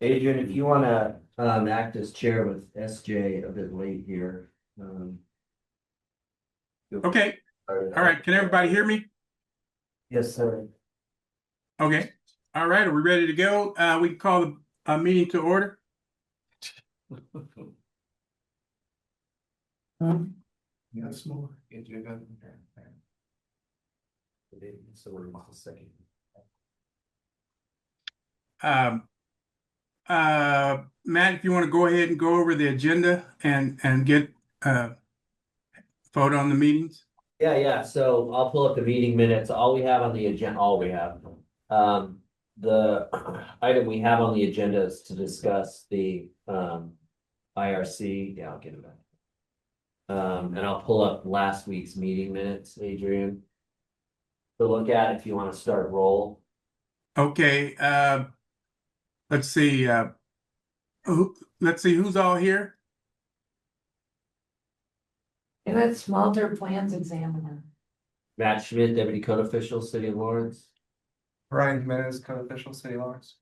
Adrian, if you want to act as chair with SJ a bit late here. Okay. All right. Can everybody hear me? Yes, sir. Okay. All right. Are we ready to go? We can call the meeting to order. Yes, more. So we're a second. Matt, if you want to go ahead and go over the agenda and get vote on the meetings. Yeah. So I'll pull up the meeting minutes. All we have on the agenda, the item we have on the agenda is to discuss the IRC. Yeah, I'll get it back. And I'll pull up last week's meeting minutes, Adrian, to look at if you want to start roll. Okay. Let's see. Let's see who's all here. And that's Smelter Plans Examiner. Matt Schmidt, Deputy Code Official, City of Lawrence. Brian Jimenez, Code Official, City of Lawrence.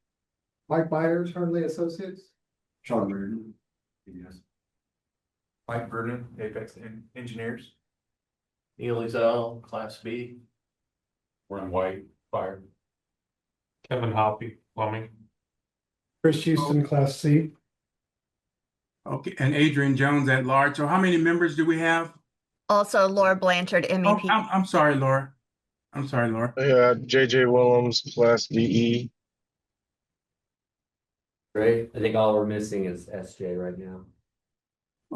Mike Myers, Hardley Associates. Sean Burden. Yes. Mike Burden, Apex Engineers. Neil Ezell, Class B. Ron White, Fire. Kevin Hoppy, Plumbing. Chris Houston, Class C. Okay, and Adrian Jones at large. So how many members do we have? Also, Laura Blanchard, Oh, MEP. I'm sorry, Laura. I'm sorry, Laura. Yeah, JJ Willems, Class DE. Great. I think all we're missing is SJ right now.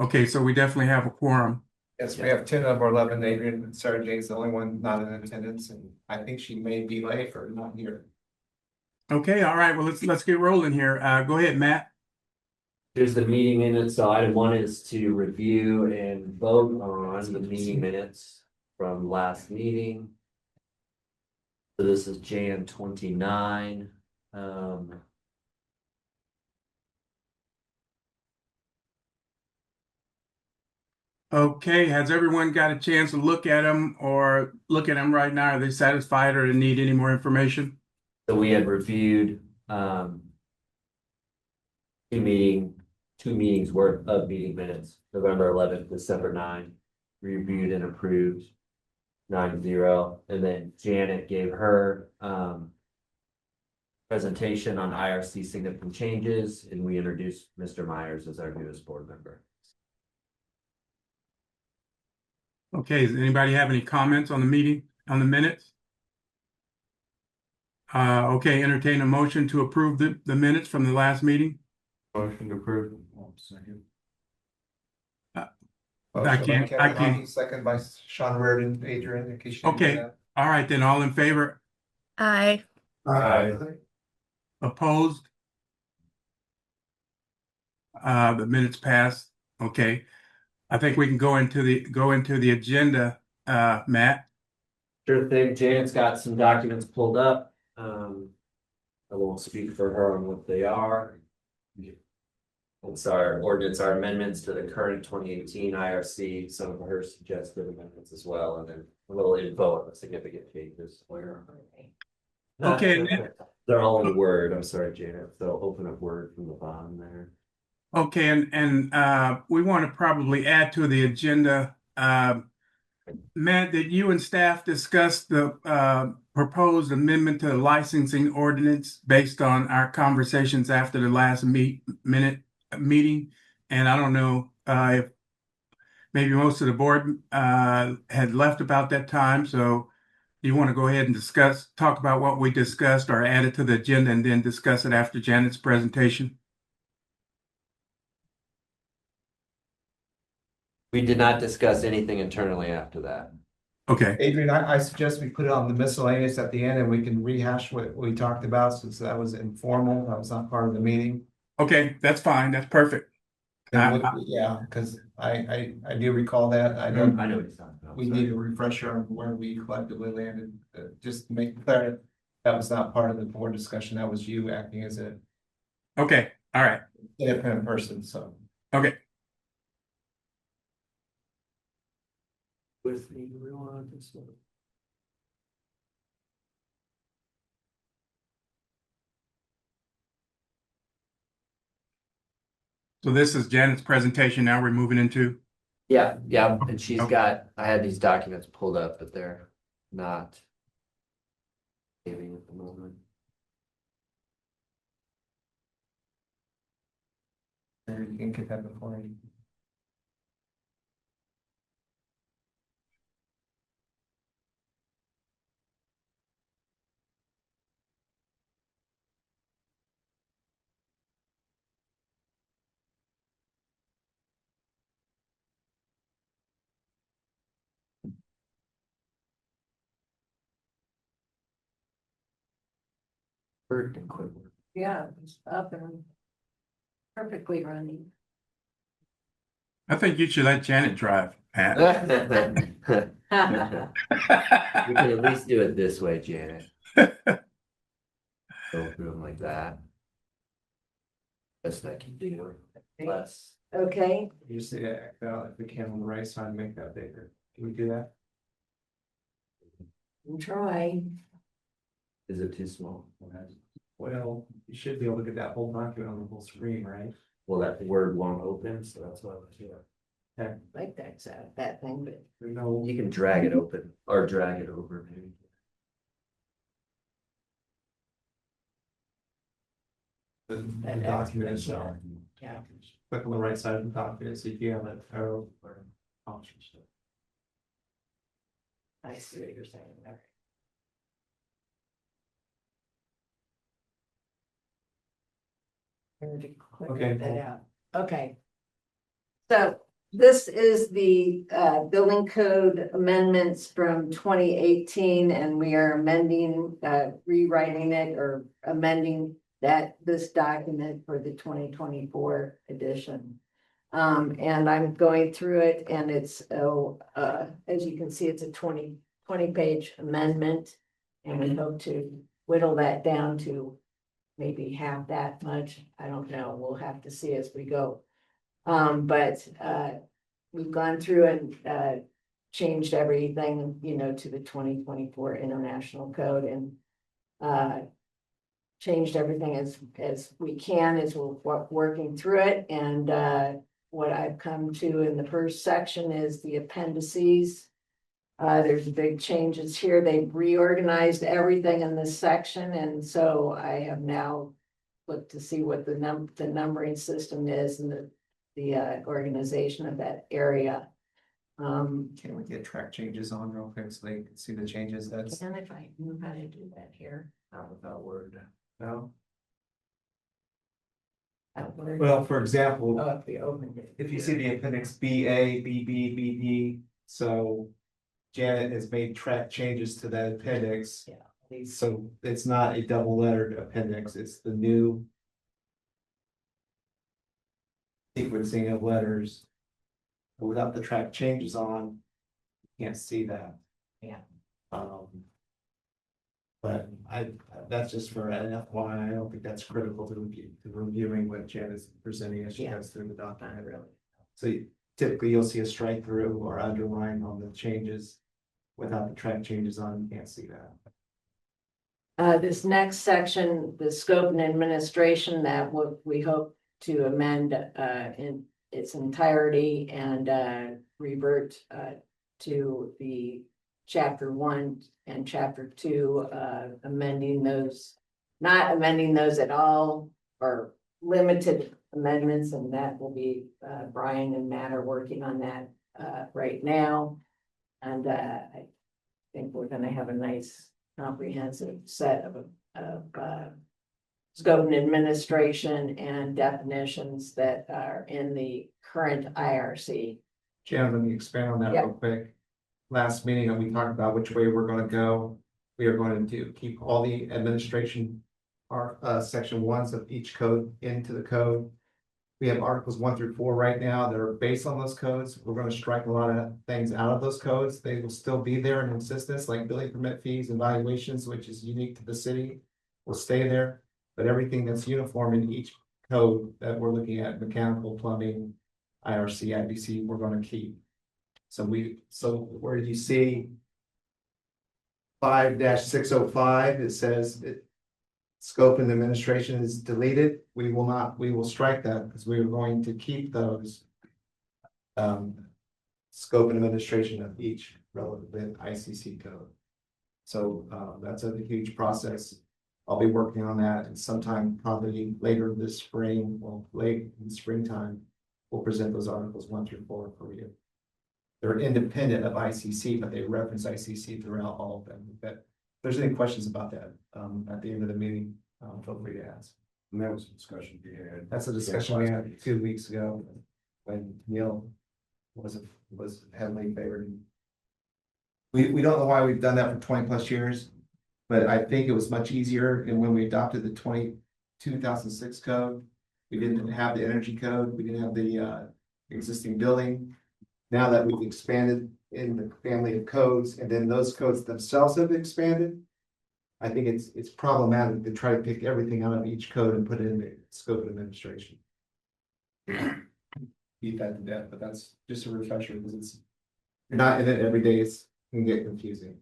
Okay, so we definitely have a quorum. Yes, we have 10 of our 11. Adrian and Sarah Jane's the only one not in attendance, and I think she may be late or not here. Okay, all right. Well, let's get rolling here. Go ahead, Matt. Here's the meeting minutes. So item one is to review and vote on the meeting minutes from last meeting. So this is Jan 29. Okay, has everyone got a chance to look at them or look at them right now? Are they satisfied or need any more information? So we had reviewed two meetings worth of meeting minutes, November 11th, December 9th, reviewed and approved 9-0. And then Janet gave her presentation on IRC significant changes, and we introduced Mr. Myers as our newest board member. Okay, does anybody have any comments on the minutes? Okay, entertain a motion to approve the minutes from the last meeting. Motion to approve. Second. I can't. Second by Sean Reardon, Adrian, in case you didn't Okay, do that. all right, then all in favor? Aye. Aye. Opposed? The minutes passed. Okay. I think we can go into the agenda, Matt. Sure thing. Janet's got some documents pulled up. I won't speak for her on what they are. It's our ordinance, our amendments to the current 2018 IRC, some of her suggested amendments as well, and then a little info on the significant changes. Okay. They're all in Word. I'm sorry, Janet. So open up Word from the bottom there. Okay, and we want to probably add to the agenda. Matt, did you and staff discuss the proposed amendment to the licensing ordinance based on our conversations after the last meeting? And I don't know if maybe most of the board had left about that time. So do you want to go ahead and talk about what we discussed or add it to the agenda and then discuss it after Janet's presentation? We did not discuss anything internally after that. Okay. Adrian, I suggest we put it on the miscellaneous at the end and we can rehash what we talked about since that was informal. That was not part of the meeting. Okay, that's fine. That's perfect. Yeah, because I do recall that. I know what he's talking about. we need a refresher on where we collectively landed. Just to make clear, that was not part of the board discussion. That was you acting as a Okay. All right. independent person. So Okay. With me, we want this one. So this is Janet's presentation. Now we're moving into, Yeah, yeah, and she's Okay. got, I had these documents pulled up, but they're not. Saving at the moment. Maybe you can get that before. Bird and quick. Yeah, it's up and perfectly running. I think you should let Janet drive, Pat. We can at least do it this way, Janet. Go through them like that. Best I can do. Less. Okay, You just say act out if we can on the right side and make that bigger. Can we do that? I'm trying. Is it too small? Well, you should be able to get that whole document on the whole screen, right? Well, that word won't open, so that's why I was here. Like that thing, but No. You can drag it open or drag it over maybe. The document is, yeah. click on the right side of the document, so you have that arrow or option. I see what you're saying. Okay. I'm going to click Okay, that cool. out. Okay. So this is the building code amendments from 2018, and we are amending, rewriting it or amending this document for the 2024 edition. And I'm going through it, and it's, as you can see, it's a 20 page amendment. And we hope to whittle that down to maybe half that much. I don't know. We'll have to see as we go. But we've gone through and changed everything, to the 2024 International Code, and changed everything as we can as we're working through it. And what I've come to in the first section is the appendices. There's big changes here. They've reorganized everything in this section, and so I have now looked to see what the numbering system is and the organization of that area. Can we get track changes on real quick so they can see the changes? That's And if I knew how to do that here, Not without word. no. that word. Well, for example, Oh, if we opened it. if you see the appendix BA, BB, BD, so Janet has made track changes to that appendix. Yeah, these, So it's not a double lettered appendix, it's the new sequencing of letters. But without the track changes on, you can't see that. Yeah. But that's just for an FYI, I don't think that's critical to reviewing what Janet's presenting as she Yeah. goes through the document. not really. So typically you'll see a strike through or underline on the changes. Without the track changes on, you can't see that. This next section, the scope and administration, that what we hope to amend in its entirety and revert to the chapter 1 and chapter 2, amending those, not amending those at all, or limited amendments, and that will be Brian and Matt are working on that right now. And I think we're gonna have a nice comprehensive set of scope and administration and definitions that are in the current IRC. Janet, let me expand on that Yeah. real quick. Last meeting, we talked about which way we're gonna go. We are going to keep all the administration, section 1s of each code into the code. We have articles 1 through 4 right now that are based on those codes. We're gonna strike a lot of things out of those codes. They will still be there in existence, like building permit fees and valuations, which is unique to the city, will stay there. But everything that's uniform in each code that we're looking at, mechanical, plumbing, IRC, IBC, we're gonna keep. So where you see 5-605, it says scope and administration is deleted, we will strike that because we are going to keep those. Scope and administration of each relevant ICC code. So that's a huge process. I'll be working on that and sometime probably later this spring, well, late in the springtime, we'll present those articles 1 through 4 for you. They're independent of ICC, but they reference ICC throughout all of them. But if there's any questions about that at the end of the meeting, feel free to ask. And that was a discussion we had. That's a discussion we had 2 weeks ago when Neil was heavily favored. We don't know why we've done that for 20+ years, but I think it was much easier. And when we adopted the 2006 code, we didn't have the energy code, we didn't have the existing building. Now that we've expanded in the family of codes, and then those codes themselves have expanded, I think it's problematic to try to pick everything out of each code and put it in the scope of administration. Beat that to death, but that's just a refresher because you're not in it every day. It can get confusing.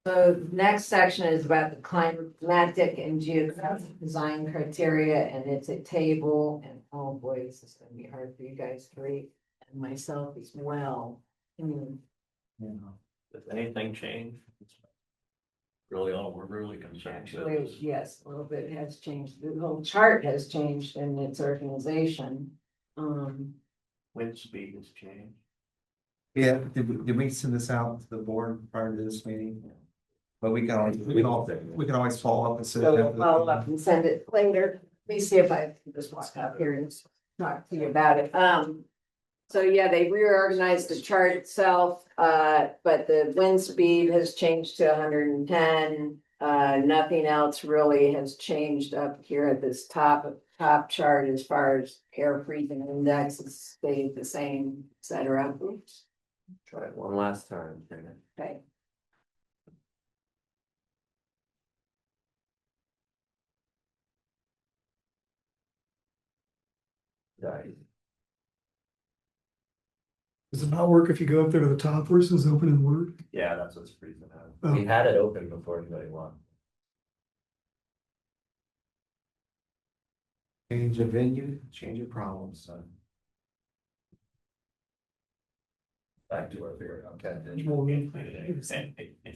So the next section is about the climatic and geographic design criteria, and it's a table, and oh boy, this is gonna be hard for you guys to read, and myself as well. Does anything change? Really, all we're really concerned Actually, with is yes, a little bit has changed, the whole chart has changed in its organization. wind speed has changed. Yeah, did we send this out to the board prior to this meeting? But we can always follow up and send it. So we'll follow up and send it later. Let me see if I can just walk up here and talk to you about it. So yeah, they reorganized the chart itself, but the wind speed has changed to 110. Nothing else really has changed up here at this top chart as far as air freezing index has stayed the same, et cetera. Oops. Try it one last time. Okay. Right. Does it not work if you go up there to the top where it says open in Word? Yeah, that's what's freezing out. Oh. We had it open before anybody won. Change of venue, change of problems, son. Back to where we were, okay.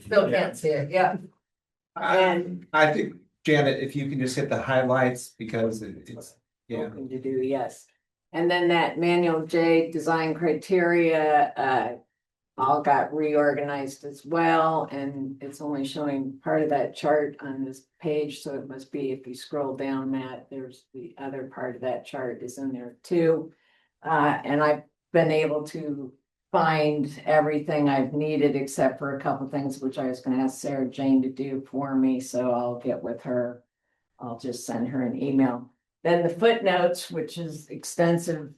Still can't see it, yeah. And I think, Janet, if you can just hit the highlights because it's, yeah. open to do, yes. And then that manual J design criteria, all got reorganized as well, and it's only showing part of that chart on this page, so it must be, if you scroll down, Matt, there's the other part of that chart is in there too. And I've been able to find everything I've needed except for a couple things which I was gonna ask Sarah Jane to do for me, so I'll get with her. I'll just send her an email. Then the footnotes, which is extensive,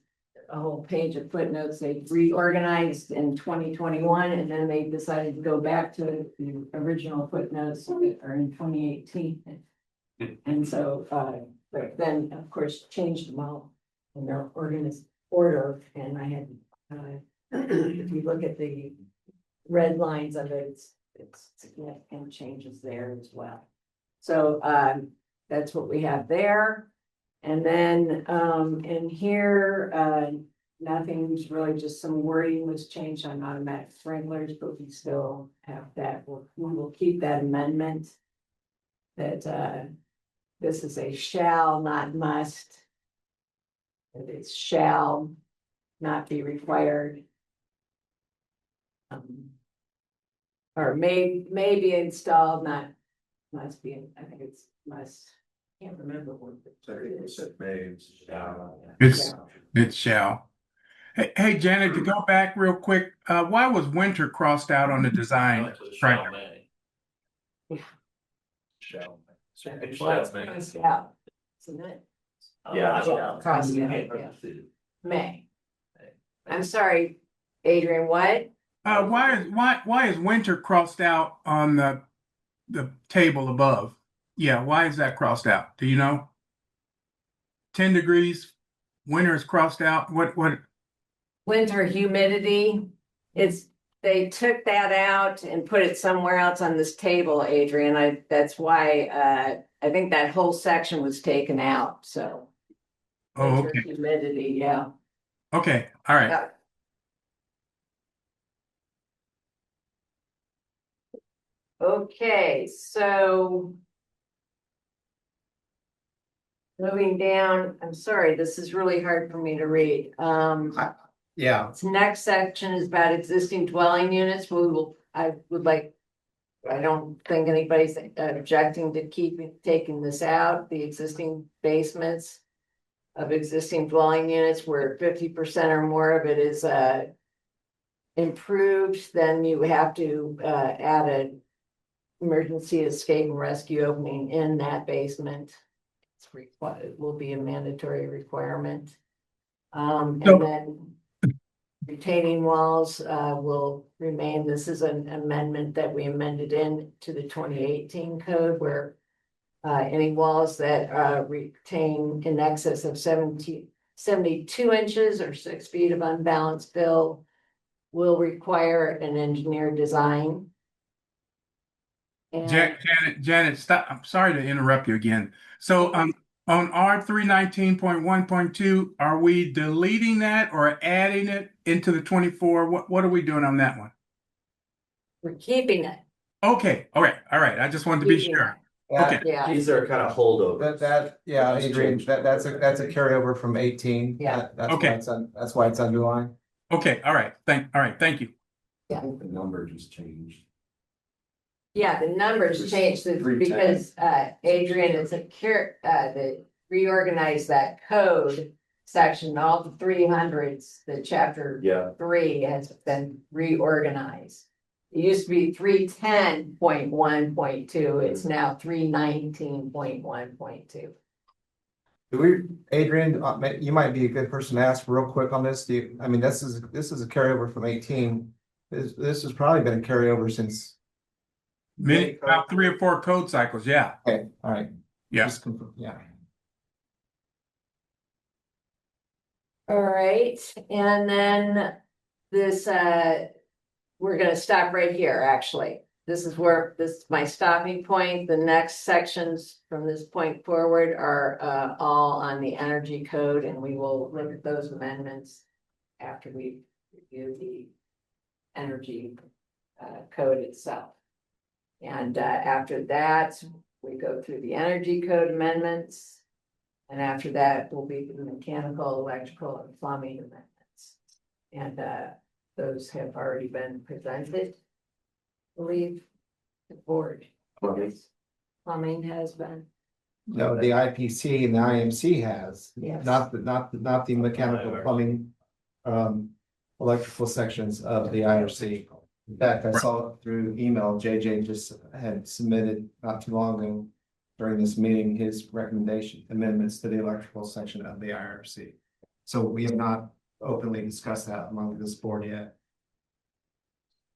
a whole page of footnotes, they reorganized in 2021, and then they decided to go back to the original footnotes that are in 2018. And so, but then, of course, changed them all in their order, and I had, if you look at the red lines of it, it's significant changes there as well. So, that's what we have there. And then, in here, nothing's really, just some wording was changed on automatic sprinklers, but we still have that. We will keep that amendment. That, this is a shall, not must. That it shall not be required. Or may be installed, not must be, I think it's must. Can't remember what. It shall. Hey, Janet, to go back real quick, why was winter crossed out on the design? Shall Yeah. Shall. Yeah. Isn't it? Yeah. Cross it out, yeah. May. I'm sorry, Adrian, what? Why is winter crossed out on the table above? Yeah, why is that crossed out? Do you know? 10 degrees, winter is crossed out. What? Winter humidity, it's they took that out and put it somewhere else on this table, Adrian. That's why, I think that whole section was taken out, so. Oh, Winter okay, Humidity, yeah. okay, all right. Yeah. Okay, so. Moving down, I'm sorry, this is really hard for me to read. Yeah, This next section is about existing dwelling units. I would like. I don't think anybody's objecting to taking this out, the existing basements. Of existing dwelling units where 50% or more of it is improved, then you have to add an emergency escape and rescue opening in that basement. It's required, it will be a mandatory requirement. And So- then retaining walls will remain. This is an amendment that we amended in to the 2018 code where any walls that retain in excess of 72 inches or 6 feet of unbalanced fill will require an engineered design. And Janet, stop. I'm sorry to interrupt you again. So, on R319.1.2, are we deleting that or adding it into the 24? What are we doing on that one? we're keeping it. Okay, all right. I just wanted to be Keeping sure. that, Okay. Yeah, These are kind of holdovers. yeah, Just Adrian, change. that's a carryover from 18. Yeah. That's Okay. that's why it's underlined. Okay, all right. Thank you. I think the number just changed. yeah, the numbers changed because Adrian is the reorganize that code section, all the 300s, the chapter Yeah, 3 has been reorganized. It used to be 310.1.2, it's now 319.1.2. Adrian, you might be a good person to ask real quick on this. I mean, this is a carryover from 18. This has probably been a carryover since. About 3 or 4 code cycles. Yeah. Okay, all right. Yeah. Yeah. All right, and then this, we're gonna stop right here, actually. This is my stopping point. The next sections from this point forward are all on the energy code, and we will look at those amendments after we review the energy code itself. And after that, we go through the energy code amendments. And after that will be the mechanical, electrical, and plumbing amendments. And those have already been presented. I believe the board. Plumbing has been. No, the IPC and the IMC has, Yes. not the mechanical plumbing, electrical sections of the IRC. In fact, I saw through email, JJ just had submitted not too long ago during this meeting, his recommendation amendments to the electrical section of the IRC. So we have not openly discussed that among this board yet.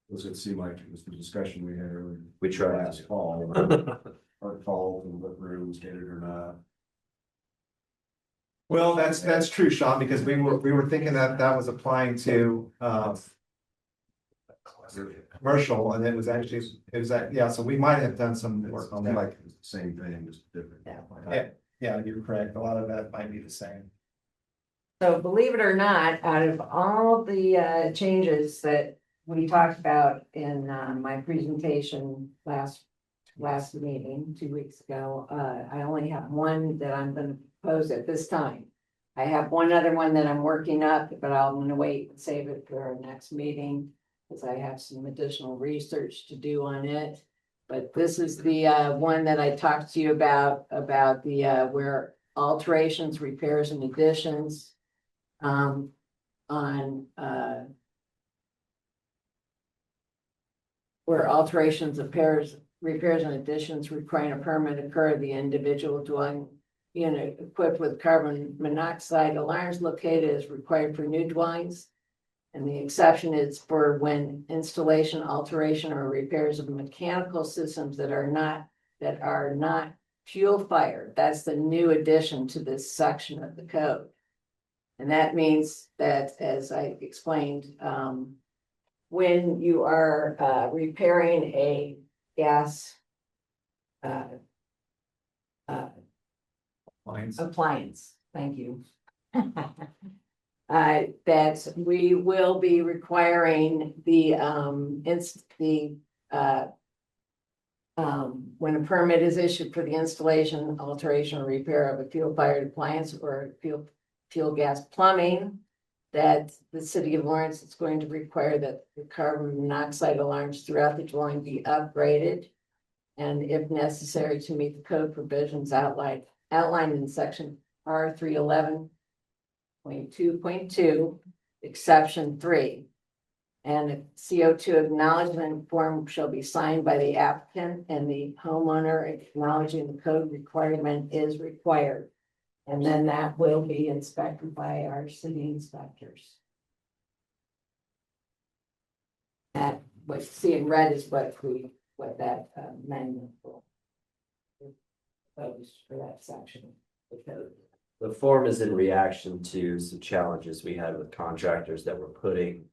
Does it seem like it was the discussion we had earlier? we tried. Last fall, or fall, and what rooms get it or not? Well, that's true, Sean, because we were thinking that was applying to commercial, and it was yeah, so we might have done some work on that. Like it's the same thing, just different. Yeah, you're correct. A lot of that might be the same. So believe it or not, out of all the changes that we talked about in my presentation last meeting 2 weeks ago, I only have one that I'm going to propose at this time. I have one other one that I'm working up, but I'm going to wait and save it for our next meeting because I have some additional research to do on it. But this is the one that I talked to you about the where alterations, repairs, and additions on where alterations, repairs, and additions requiring a permit occur, the individual dwelling unit equipped with carbon monoxide alarms located is required for new dwellings. And the exception is for when installation, alteration, or repairs of mechanical systems that are not fuel fired. That's the new addition to this section of the code. And that means that, as I explained, when you are repairing a gas Lines. appliance, thank you. That we will be requiring when a permit is issued for the installation, alteration, or repair of a fuel-fired appliance or fuel gas plumbing, that the city of Lawrence is going to require that the carbon monoxide alarms throughout the dwelling be upgraded. And if necessary, to meet the code provisions outlined in section R 311.2.2, exception 3. And a CO2 acknowledgement form shall be signed by the applicant, and the homeowner acknowledging the code requirement is required. And then that will be inspected by our city inspectors. And what you see in red is what that amendment will propose for that section of the code. The form is in reaction to some challenges we had with contractors that were putting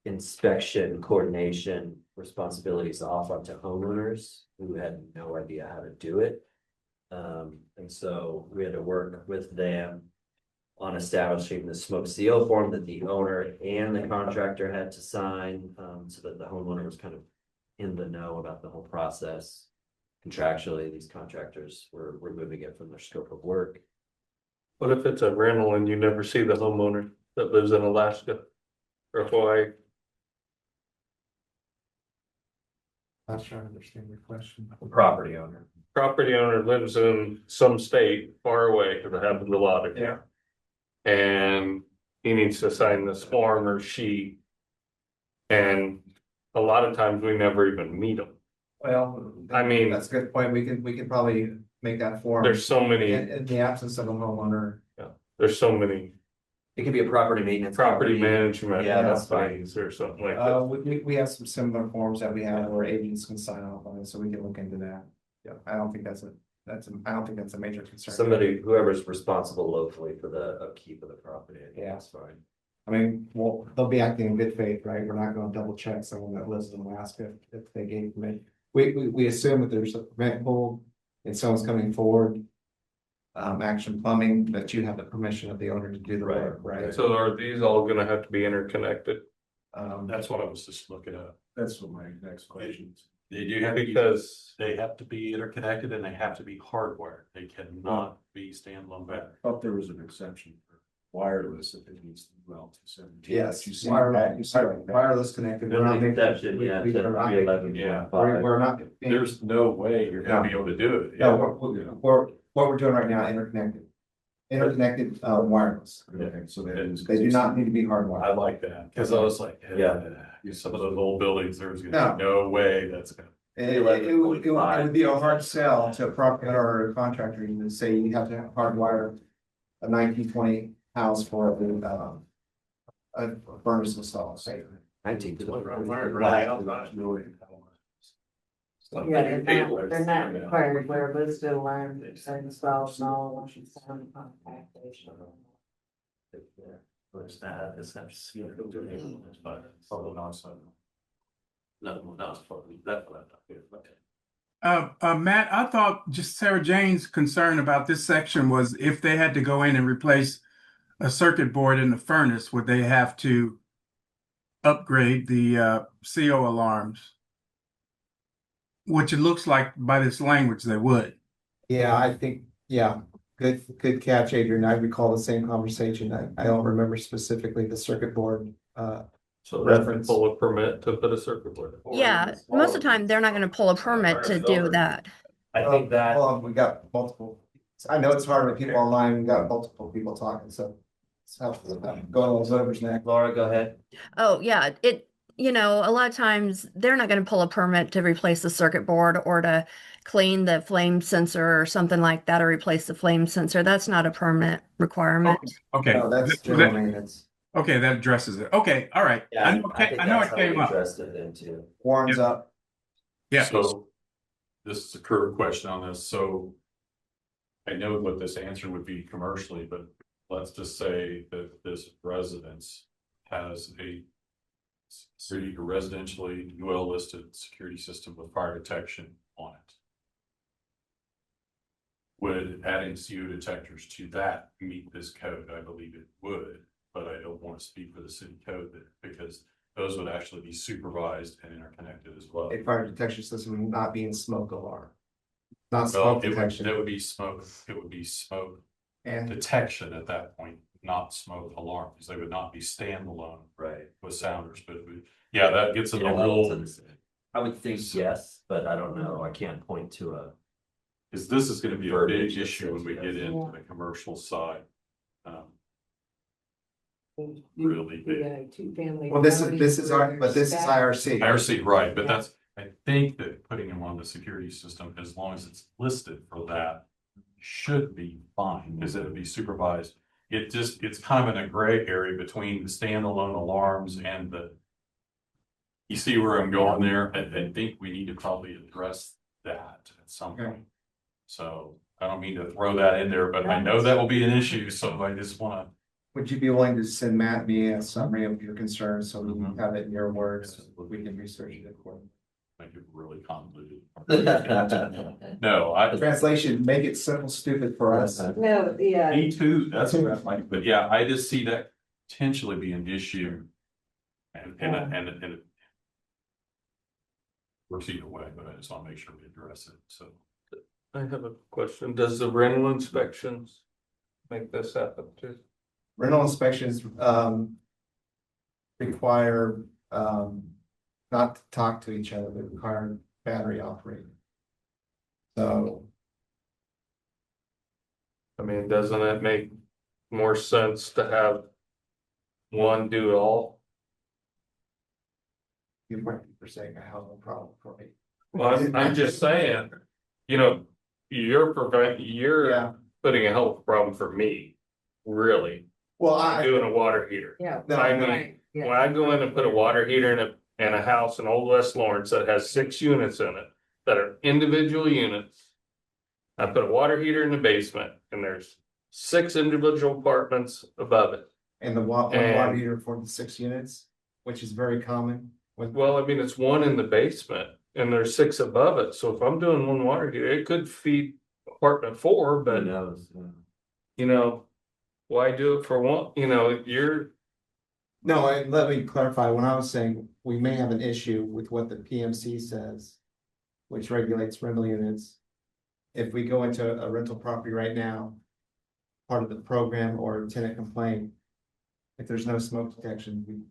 inspection coordination responsibilities off onto homeowners who had no idea how to do it. And so we had to work with them on establishing the smoke CO form that the owner and the contractor had to sign, so that the homeowner was kind of in the know about the whole process. Contractually, these contractors were removing it from their scope of work. What if it's a rental and you never see the homeowner that lives in Alaska or Hawaii? Not sure I understand your question. The property owner. Property owner lives in some state far away, because it happens a lot of Yeah. and he needs to sign this form or sheet. And a lot of times we never even meet them. Well, I mean- that's a good point. We can probably make that form. There's so many, In the absence of a homeowner. there's so many It could be a property maintenance. property management Yeah, that's fine. companies or something like that. We have some similar forms that we have where agents can sign off on it, so we can look into that. Yeah, I don't think that's a major concern. Somebody, whoever's responsible locally for the upkeep of the property, I think Yeah. that's fine. I mean, well, they'll be acting in good faith, right? We're not gonna double check someone that lives in Alaska if they gave permit. We assume that there's a permit pulled and someone's coming forward. Action Plumbing, that you have the permission of the owner to do the work, right? So are these all gonna have to be interconnected? That's what I was just looking at. That's what my next question is. They do have to be, Because they have to be interconnected and they have to be hardwired. They cannot be standalone battery. I thought there was an exception for wireless if it needs to be well to 17. Yes, You see wireless connected. We're not making- Exception, we- yeah, we to are not 311. Yeah. We're not. There's no way you're gonna be able to do it. No, what we're doing right now, interconnected. Interconnected, wireless. Okay, so They do not need to be hardwired. I like that, cause I was like, Yeah. some of those old buildings, there's No. gonna be no way that's gonna. It would be a hard sell to a property owner or a contractor to say you have to hardwire a 1920 house for a furnace install, say. 1920. Yeah, they're not required where listed alarms are installed, small alarm sound compactation. Where's that? Is that? No, that's Matt, I thought just Sarah Jane's concern about this section was if they had to go in and replace a circuit board in the furnace, would they have to upgrade the CO alarms? Which it looks like by this language they would. Yeah, I think, yeah, good catch, Adrian. I recall the same conversation. I don't remember specifically the circuit board. so they have to pull a permit to put a circuit board. Yeah, most of the time they're not going to pull a permit to do that. I think that, Hold on, we got multiple. I know it's hard with people online. We got multiple people talking, so. Go on, whoever's next. Laura, go ahead. Oh, yeah, a lot of times they're not going to pull a permit to replace the circuit board or to clean the flame sensor or something like that, or replace the flame sensor. That's not a permit requirement. Okay. No, that's general maintenance. Okay, that addresses it. Okay, all right. Yeah, I know think it that's how came we up. addressed it into. Warms up. Yeah. So this is a curved question on this, so I know what this answer would be commercially, but let's just say that this residence has a So you can residentially UL listed security system with fire detection on it. Would adding CO detectors to that meet this code? I believe it would, but I don't want to speak for the city code there because those would actually be supervised and interconnected as well. A fire detection system not being smoke alarm. Not Well, smoke it would, detection. that would be smoke, it would be smoke And detection at that point, not smoke alarm, because they would not be standalone Right. with sounders, but it would, yeah, that gets in the Yeah, rule. I would think yes, but I don't know. I can't point to a. Because this is gonna be a Verbiage big that issue when says we yes. get into the commercial side. Really big. Two-family. well, this is our, but this is IRC. IRC, right, but that's, I think that putting them on the security system, as long as it's listed for that, should be fine, because it would be supervised. It's kind of in a gray area between the standalone alarms and the. You see where I'm going there? I think we need to probably address that at some Okay. point. So I don't mean to throw that in there, but I know that will be an issue, so I just wanna. Would you be willing to send Matt me a summary of your concerns so we can have it in your words? We can research it accordingly. Make it really convoluted. No, Translation, make it simple, stupid for us. No, yeah, me too, that's what I'm like, but yeah, I just see that potentially be an issue. And it works either way, but I just want to make sure we address it, so. I have a question. Does the rental inspections make this happen too? Rental inspections, require, not to talk to each other, they require battery operated. So, I mean, doesn't it make more sense to have one do it all? you might be saying I have no problem for me. Well, I'm just saying, you know, you're Yeah, putting a health problem for me, really, well, I, doing a water heater. yeah. no, I no, mean, when I go in and put a water heater in a house in Old West Lawrence that has 6 units in it, that are individual units. I put a water heater in the basement and there's 6 individual apartments above it. and the one And- water heater for the 6 units, which is very common with. Well, I mean, it's one in the basement and there's 6 above it, so if I'm doing one water heater, it could feed apartment 4, Who but knows? you know. Why do it for one, you know, you're, No, let me clarify, when I was saying we may have an issue with what the PMC says, which regulates rental units. If we go into a rental property right now, part of the program or tenant complaint, if there's no smoke detection,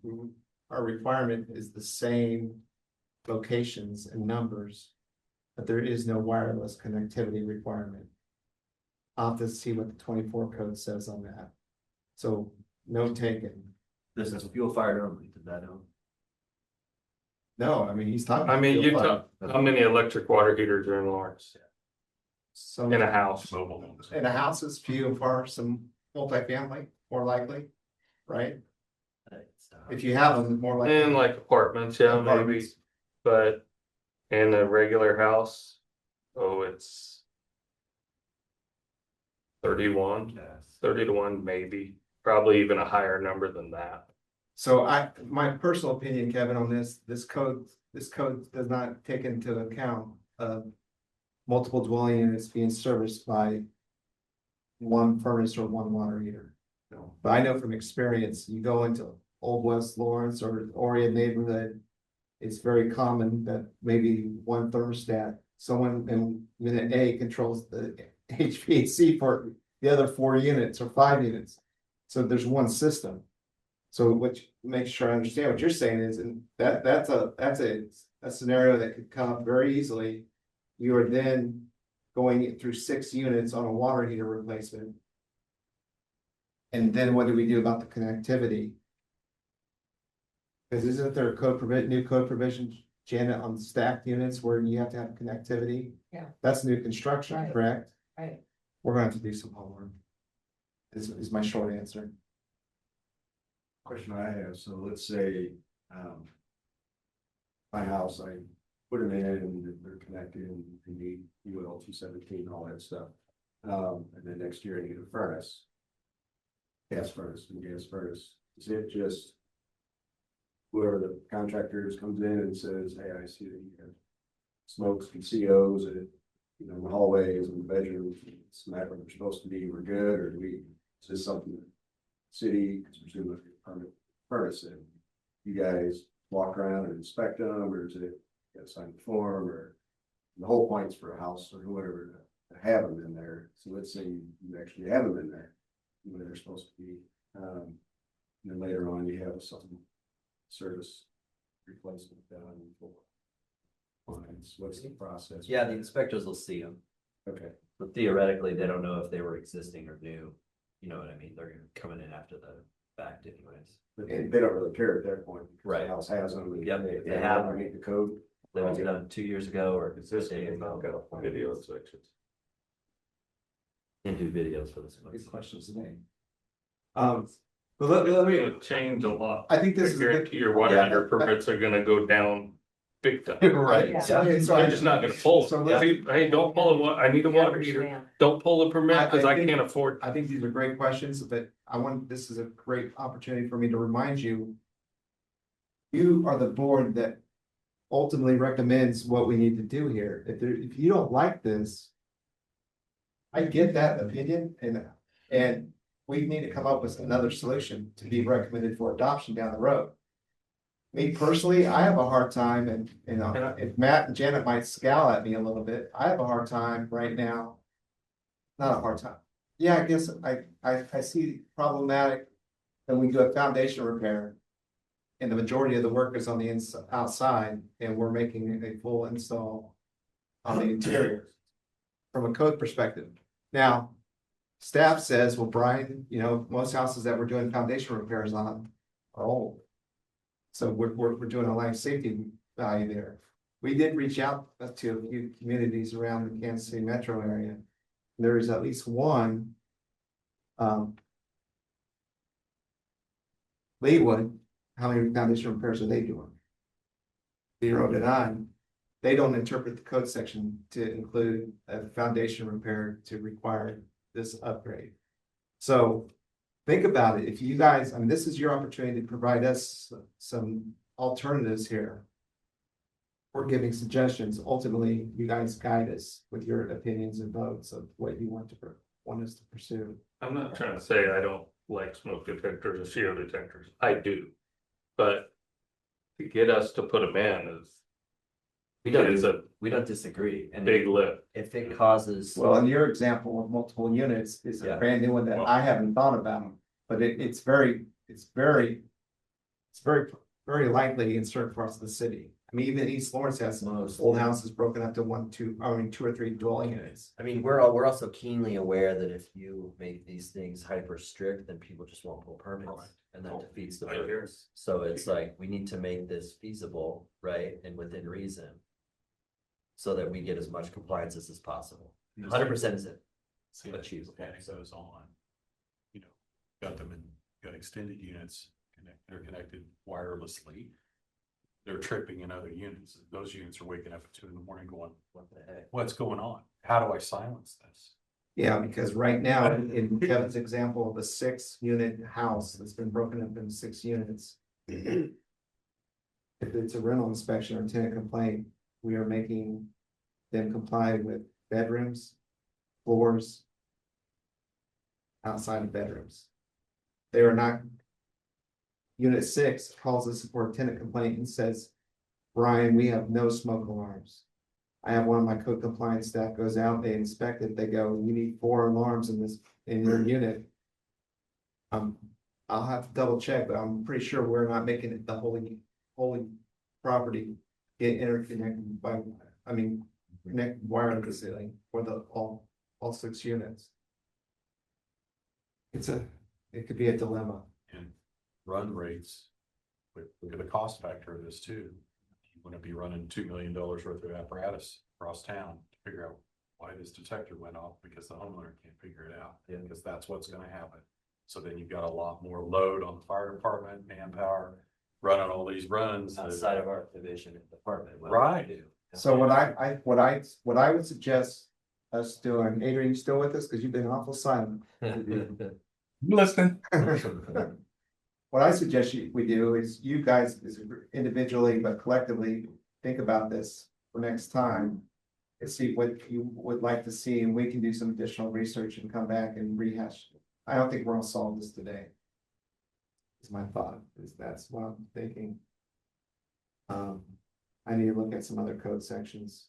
our requirement is the same locations and numbers, but there is no wireless connectivity requirement. I'll have to see what the 24 code says on that. So, note taken. This is fuel fired only, did that know? No, I mean, he's talking. I mean, you Fine. talk, how many electric water heaters are in Lawrence? So In a house? Mobile homes. in a house is few and far, some multifamily, more likely, right? If you have them, more likely. In like apartments, yeah, maybe, Apartments. but in a regular house, oh, it's 31, 30 to 1, maybe, probably even a higher number than that. So my personal opinion, Kevin, on this code does not take into account, multiple dwelling units being serviced by one furnace or one water heater. No, but I know from experience, you go into Old West Lawrence or Orion neighborhood, it's very common that maybe one thermostat, someone in unit A controls the HVAC for the other 4 units or 5 units. So there's one system. So which makes sure I understand what you're saying is, and that's a scenario that could come up very easily. You are then going through 6 units on a water heater replacement. And then what do we do about the connectivity? Because isn't there a new code provision, Janet, on stacked units where you have to have connectivity? Yeah. That's new construction, Right. correct? Right. We're gonna have to do some homework. Is my short answer. Question I have, so let's say, my house, I put them in and they're connected and they need UL 217, all that stuff. And then next year I need a furnace. Gas furnace, is it just whoever the contractors comes in and says, hey, I see that you have smokes and COs and, you know, in the hallways and the bedrooms, it's not where they're supposed to be, we're good, or do we, is this something that city, because presumably permit, furnace it, you guys walk around and inspect them, or is it, you gotta sign the form, or the whole point's for a house or whatever to have them in there. So let's say you actually have them in there, where they're supposed to be. And then later on, you have some service replacement done for clients. What's the process? Yeah, the inspectors will see them, Okay, but theoretically, they don't know if they were existing or new. You know what I mean? They're coming in after the fact anyways. but they don't really care at that point. Because Right. the house has them. And Yep, They they have don't them. meet the code. They was done 2 years ago or Is this a day not ago. got a video inspections? Can't do videos for this one. Good questions today. But let me, It'll change a lot. I think this I is a good. guarantee your water Yeah. heater permits are gonna go down big time. Right, Yeah. yeah. Okay, so I'm just not gonna pull So it. let's- Hey, don't pull it, I need a water heater, don't pull the permit, cause I I think- can't afford. I think these are great questions, but this is a great opportunity for me to remind you. You are the board that ultimately recommends what we need to do here. If you don't like this. I get that opinion and we need to come up with another solution to be recommended for adoption down the road. Me personally, I have a hard time and, you know, if Matt and Janet might scowl at me a little bit, I have a hard time right now. Not a hard time. Yeah, I guess I see problematic that we do a foundation repair. And the majority of the work is on the outside and we're making a full install on the interior. From a code perspective. Now, staff says, well, Brian, you know, most houses that we're doing foundation repairs on are old. So we're doing a life safety value there. We did reach out to a few communities around the Kansas City metro area. There is at least one. Leewood, how many foundation repairs are they doing? 0 to 9. They don't interpret the code section to include a foundation repair to require this upgrade. So think about it. If you guys, I mean, this is your opportunity to provide us some alternatives here. We're giving suggestions. Ultimately, you guys guide us with your opinions and votes of what you want us to pursue. I'm not trying to say I don't like smoke detectors or CO detectors, I do. But to get us to put them in We don't, is a we don't disagree. And big lift. if it causes, Well, in your example of multiple units is a Yeah. brand new one that I haven't thought about, but it's very likely in certain parts of the city. I mean, even East Lawrence has most, old houses broken up to 2 or 3 dwelling units. I mean, we're also keenly aware that if you make these things hyper strict, then people just won't pull permits. Right. And that defeats the I hear. purpose. So it's like, we need to make this feasible, right, and within reason. So that we get as much compliance as possible. 100% is it. See that Achievable. that goes on. You know, got them in, got extended units, they're connected wirelessly. They're tripping in other units. Those units are waking up at 2 in the morning going, What the heck? what's going on? How do I silence this? Yeah, because right now, in Kevin's example of a 6-unit house that's been broken up into 6 units. If it's a rental inspection or tenant complaint, we are making them comply with bedrooms, floors. Outside of bedrooms. They are not. Unit 6 calls us for a tenant complaint and says, Brian, we have no smoke alarms. I have one of my code compliance staff goes out, they inspect it, they go, you need 4 alarms in your unit. I'll have to double check, but I'm pretty sure we're not making it the whole property get interconnected by, connect wire to the ceiling for all 6 units. It could be a dilemma. And run rates, look at the cost factor of this too. You want to be running $2 million worth of apparatus across town to figure out why this detector went off because the homeowner can't figure it out. Yeah. Because that's what's going to happen. So then you've got a lot more load on the fire department, manpower, running all these runs. Outside of our division and department. what Right. we do. So what I would suggest us doing, Adrian, you still with us? Because you've been awful silent. Listen, what I suggest we do is you guys individually, but collectively, think about this for next time. And see what you would like to see, and we can do some additional research and come back and rehash. I don't think we're gonna solve this today. Is my thought, that's what I'm thinking. I need to look at some other code sections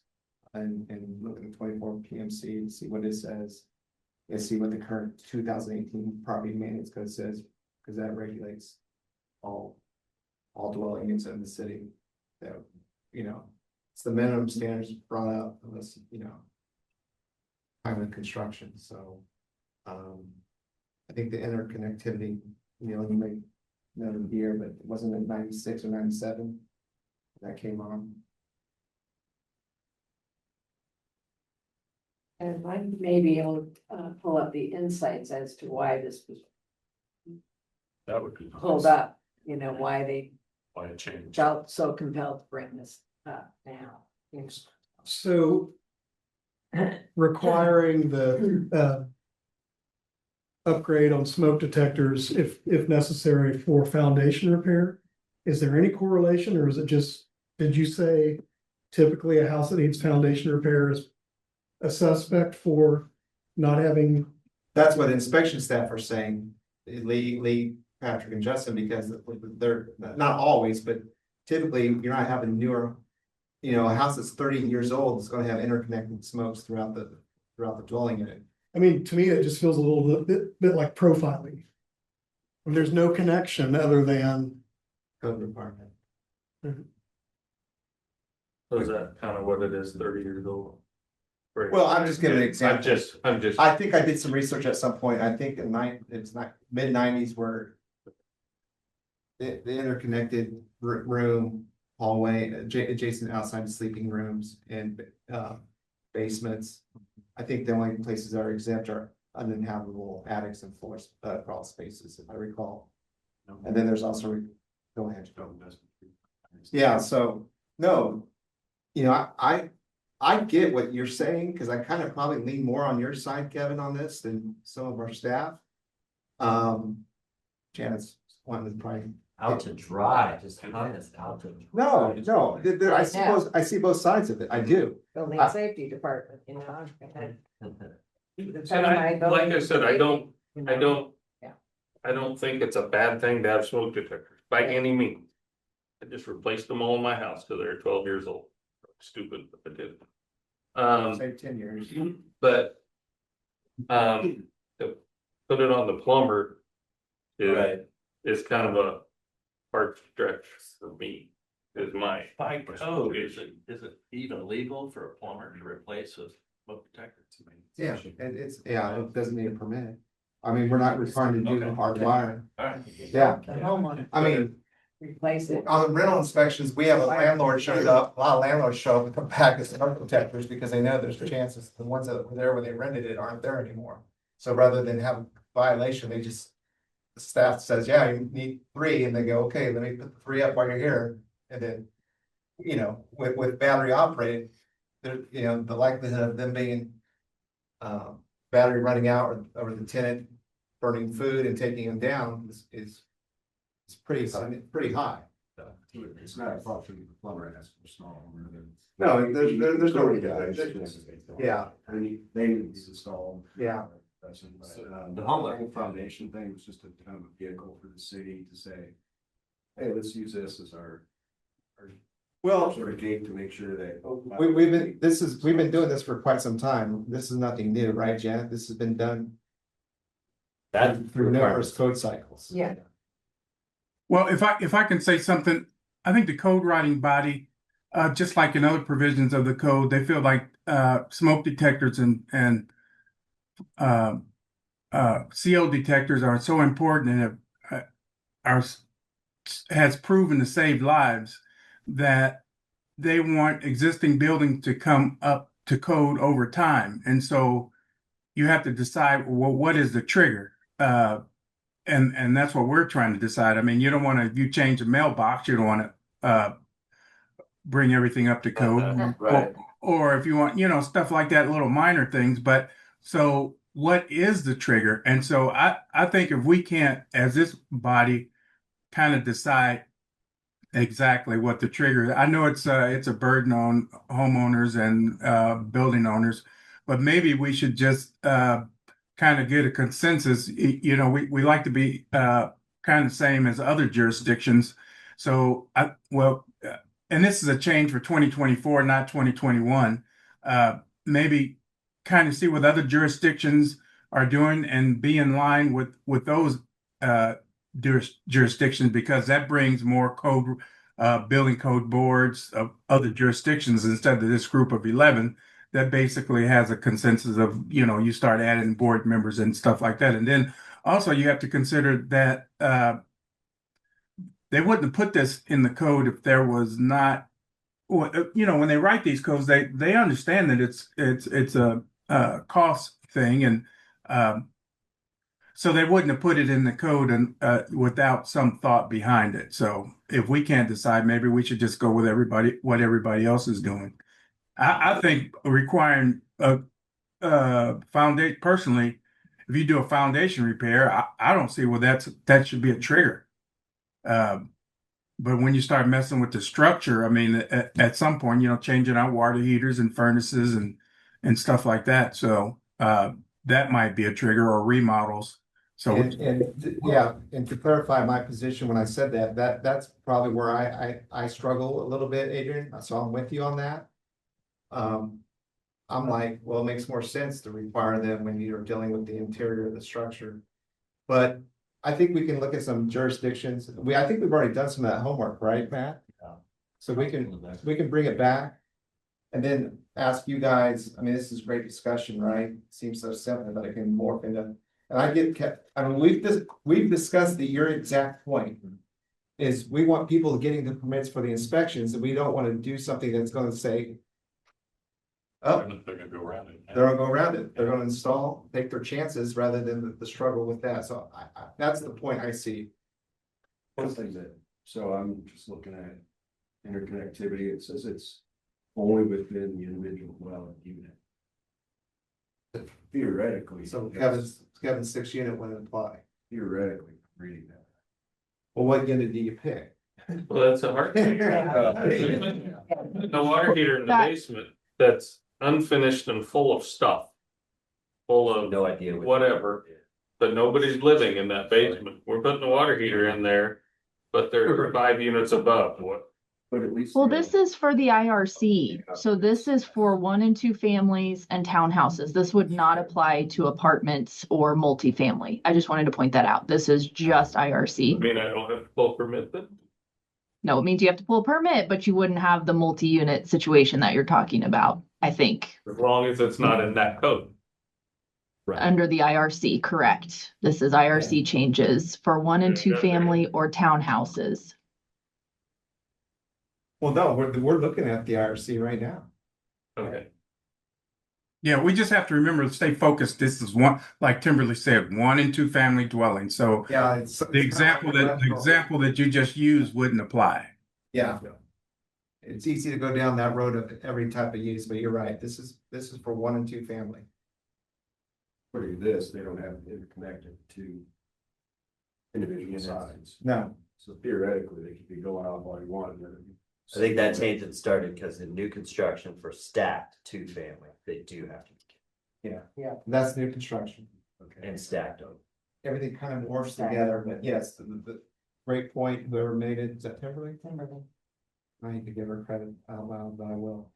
and look at the 24 PMC and see what it says. And see what the current 2018 property maintenance code says, because that regulates all dwelling units in the city. That, you know, it's the minimum standards brought up unless, you know, time of construction, so. I think the interconnectivity, you know, you may know the year, but it wasn't in 96 or 97 that came on. And I may be able to pull up the insights as to why this was That would be pulled nice. up, you know, why they Why it changed. felt so compelled to bring this up now. So requiring the upgrade on smoke detectors if necessary for foundation repair. Is there any correlation, or is it just, did you say typically a house that needs foundation repair is a suspect for not having? That's what inspection staff are saying, Lee, Patrick and Justin, because they're not always, but typically you're not having newer, you know, a house that's 30 years old is going to have interconnected smokes throughout the dwelling unit. I mean, to me, it just feels a little bit like profiling. And there's no connection other than. Code requirement. So is that kind of what it is, 30 years old? Right. Well, I'm just giving an example. I'm just. I think I did some research at some point. I think it's not mid-90s where the interconnected room, hallway, adjacent outside sleeping rooms and basements. I think the only places that are exempt are uninhabitable attics and floor crawl spaces, if I recall. And then there's also, go ahead. Yeah, so no, you know, I get what you're saying, because I kind of probably lean more on your side, Kevin, on this than some of our staff. Janet's one of the probably. Out to dry, just kind of out to. No, I see both sides of it. I do. Building safety department, you know. And like I said, I don't Yeah. I don't think it's a bad thing to have smoke detectors by any means. I just replaced them all in my house because they're 12 years old. Stupid, but I did. Say 10 years. But to put it on the plumber is kind of a hard stretch for me. Is my By code, is it even legal for a plumber to replace a smoke detector? Yeah, and it doesn't need a permit. I mean, we're not requiring to do hardwiring. Alright. Yeah, The homeowner I mean, replace it. on the rental inspections, we have a landlord showed up, a lot of landlords show up and come back as smoke detectors because they know there's chances the ones that were there when they rented it aren't there anymore. So rather than have a violation, they just, the staff says, yeah, you need 3, and they go, okay, let me put the 3 up while you're here. And then, you know, with battery operated, there, you know, the likelihood of them being battery running out or the tenant burning food and taking them down is pretty high. It's not a problem for the plumber, that's for small. No, there's no. Yeah. I mean, they need to install. Yeah. The whole level foundation thing was just a kind of a vehicle for the city to say, hey, let's use this as our Well, sort of gate to make sure that. we've been doing this for quite some time. This is nothing new, right, Janet? This has been done through numerous code cycles. Yeah. Well, if I can say something, I think the code writing body, just like in other provisions of the code, they feel like smoke detectors and CO detectors are so important and has proven to save lives that they want existing buildings to come up to code over time. And so you have to decide, well, what is the trigger? And that's what we're trying to decide. I mean, you don't want to, if you change the mailbox, you don't want to bring everything up to code. Right. Or if you want, you know, stuff like that, little minor things. But so what is the trigger? And so I think if we can't, as this body, kind of decide exactly what the trigger. I know it's a burden on homeowners and building owners, but maybe we should just kind of get a consensus. You know, we like to be kind of same as other jurisdictions. So and this is a change for 2024, not 2021. Maybe kind of see what other jurisdictions are doing and be in line with those jurisdictions, because that brings more code, building code boards of other jurisdictions instead of this group of 11 that basically has a consensus of, you know, you start adding board members and stuff like that. And then also you have to consider that they wouldn't have put this in the code if there was not, you know, when they write these codes, they understand that it's a cost thing, and so they wouldn't have put it in the code and without some thought behind it. So if we can't decide, maybe we should just go with what everybody else is doing. I think requiring a foundation, personally, if you do a foundation repair, I don't see that should be a trigger. But when you start messing with the structure, I mean, at some point, you know, changing out water heaters and furnaces and stuff like that. So that might be a trigger, or remodels. So and to clarify my position when I said that's probably where I struggle a little bit, Adrian. So I'm with you on that. I'm like, well, it makes more sense to require them when you're dealing with the interior of the structure. But I think we can look at some jurisdictions. I think we've already done some of that homework, right, Matt? Yeah. So we can bring it back and then ask you guys. I mean, this is great discussion, right? Seems so simple, but it can morph into. And I mean, we've discussed your exact point. Is we want people getting the permits for the inspections, and we don't want to do something that's going to say, oh, They're gonna go around it. they're gonna go around it. They're gonna install, take their chances rather than the struggle with that. So that's the point I see. One thing so I'm just looking at interconnectivity. It says it's only within the individual dwelling unit. Theoretically. So Kevin's 6-unit wouldn't apply. Theoretically, reading that. Well, what unit do you pick? Well, that's a hard thing. The water heater in the basement that's unfinished and full of stuff. Full of No idea. whatever, but nobody's living in that basement. We're putting a water heater in there, but they're 5 units above. What? But at least. Well, this is for the IRC. So this is for 1 and 2 families and townhouses. This would not apply to apartments or multifamily. I just wanted to point that out. This is just I IRC. mean, I don't have to pull permit then. No, it means you have to pull a permit, but you wouldn't have the multi-unit situation that you're talking about, I think. As long as it's not in that code. Under the IRC, correct. This is IRC changes for 1 and 2 family or townhouses. Well, no, we're looking at the IRC right now. Okay. yeah, we just have to remember to stay focused. This is one, like Timberly said, 1 and 2 family dwelling. So Yeah, the example that you just used wouldn't apply. Yeah. It's easy to go down that road of every type of use, but you're right. This is for 1 and 2 family. For this, they don't have it interconnected to individual sides. No. So theoretically, they could be going out all you want. And then I think that change had started because in new construction for stacked 2-family, they do have to. Yeah. That's new construction. Okay. And stacked on. Everything kind of morphs together, but yes, the great point, whoever made it, is that Timberly? I need to give her credit out loud, but I will.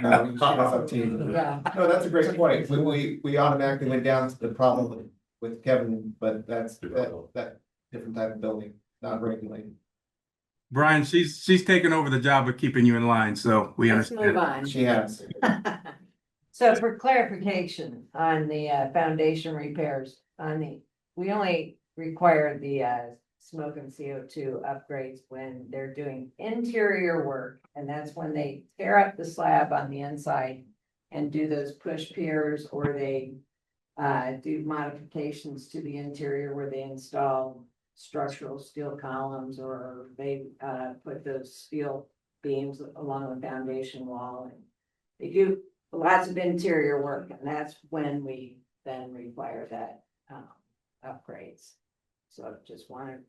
No, she has a team. Yeah. No, that's a great point. We automatically went down to the problem with Kevin, but that's that different type of building, not regulated. Brian, she's taken over the job of keeping you in line, so we Let's understand. move on. She has. So for clarification on the foundation repairs, we only require the smoke and CO2 upgrades when they're doing interior work. And that's when they tear up the slab on the inside and do those push piers, or they do modifications to the interior where they install structural steel columns, or they put those steel beams along the foundation wall. And they do lots of interior work, and that's when we then require that upgrades. So I just wanted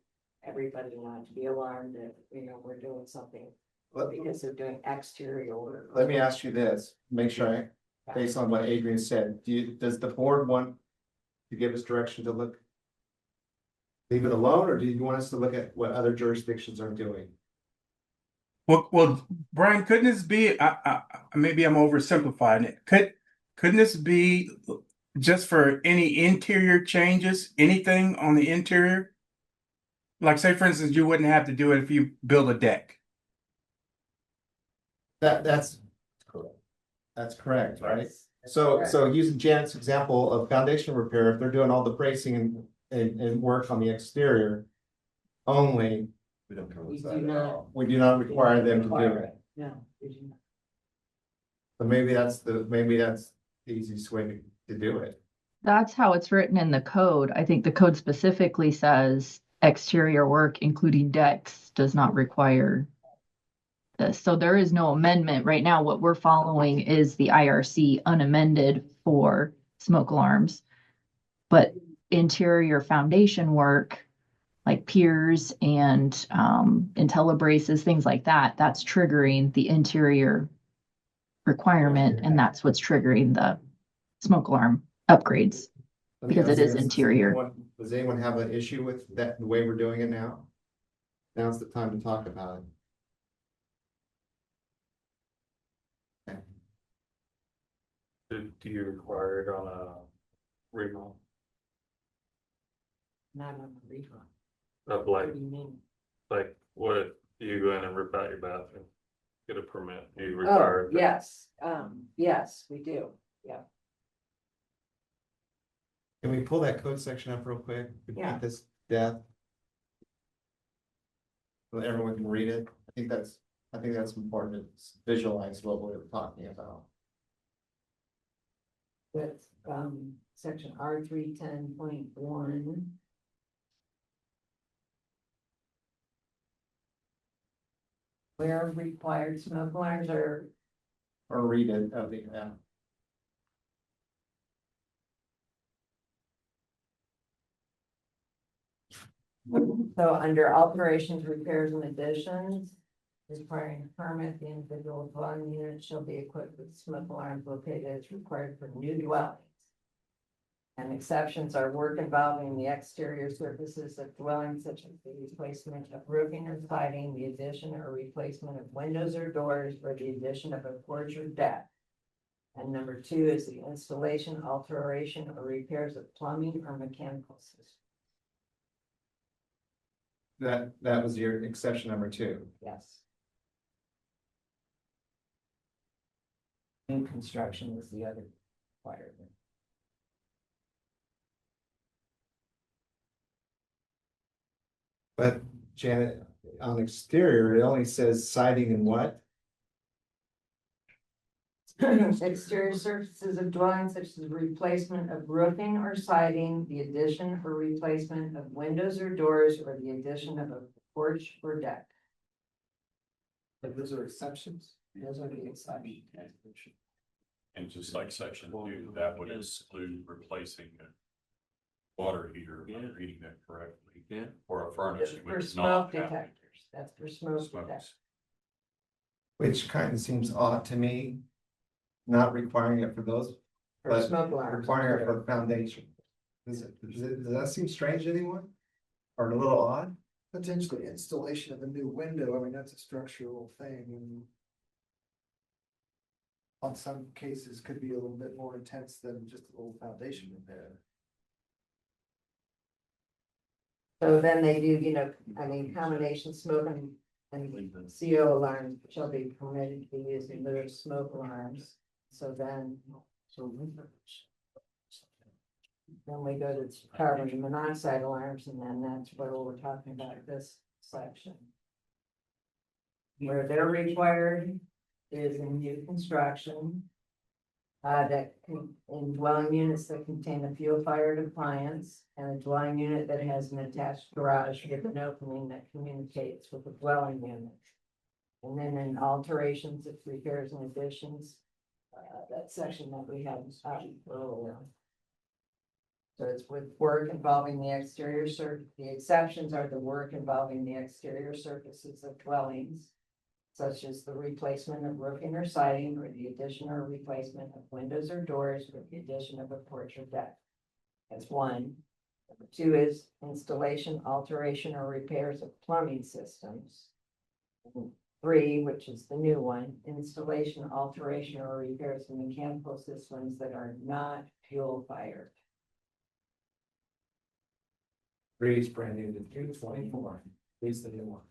everybody not to be alarmed that, we're doing something because they're doing exterior work. Let me ask you this, make sure based on what Adrian said, does the board want to give us direction to look? Leave it alone, or do you want us to look at what other jurisdictions are doing? Well, Brian, couldn't this be, maybe I'm oversimplifying it. Couldn't this be just for any interior changes, anything on the interior? Like say, for instance, you wouldn't have to do it if you build a deck. That's correct. That's correct, right? So using Janet's example of foundation repair, if they're doing all the bracing and work on the exterior only, We don't cover We that do at not. all. we do not require them to do Require it. No. we do not. So maybe that's the easiest way to do it. That's how it's written in the code. I think the code specifically says exterior work, including decks, does not require this. So there is no amendment. Right now, what we're following is the IRC unamended for smoke alarms. But interior foundation work, like piers and IntelliBraces, things like that, that's triggering the interior requirement, and that's what's triggering the smoke alarm upgrades. Let me Because it ask is this, interior. Does anyone have an issue with that, the way we're doing it now? Now's the time to talk about it. Do you require it on a remodel Not on the refund. of What do you mean? like, what if you go in and rip out your bathroom? Get a permit, you Oh, require. yes, yes, we do, yeah. Can we pull that code section up real quick? Yeah. Repeat this death. So that everyone can read it. I think that's important to visualize what we're talking about. That's, section R310.1. Where required smoke alarms are, Or read it of the, so under alterations, repairs and additions. Requiring a permit, the individual dwelling unit shall be equipped with smoke alarms located as required for new dwellings. And exceptions are work involving the exterior surfaces of dwellings such as the replacement of roofing or siding, the addition or replacement of windows or doors, or the addition of a porch or deck. And number 2 is the installation, alteration, or repairs of plumbing or mechanical systems. that was your exception number 2. Yes. New construction was the other requirement. But Janet, on exterior, it only says siding and what? Exterior surfaces of dwellings such as replacement of roofing or siding, the addition or replacement of windows or doors, or the addition of a porch or deck. But those are exceptions. Those are the exceptions. And just like section 2, that would exclude replacing a water heater, if I'm reading that correctly. Yeah. Or a furnace. Just you for would smoke not have detectors, that's for smoke smokes. detectors. Which kind of seems odd to me. Not requiring it for those, For but smoke alarms. requiring it for the foundation. Does that seem strange to anyone? Or a little odd? Potentially installation of a new window, I mean, that's a structural thing and. On some cases could be a little bit more intense than just a little foundation repair. So then they do, combination smoke and CO alarms shall be permitted to be used in lieu of smoke alarms. So then. Then we go to carbon monoxide alarms, and then that's where we're talking about this section. Where they're required is in new construction. In dwelling units that contain a fuel fired appliance, and a dwelling unit that has an attached garage with an opening that communicates with the dwelling unit. And then in alterations, it's repairs and additions, that section that we had earlier. So it's with work involving the exterior the exceptions are the work involving the exterior surfaces of dwellings, such as the replacement of roofing or siding, or the addition or replacement of windows or doors with the addition of a porch or deck. That's one. Number two is installation, alteration, or repairs of plumbing systems. Three, which is the new one, installation, alteration, or repairs of mechanical systems that are not fuel fired. Three is brand new, the 324 is the new one.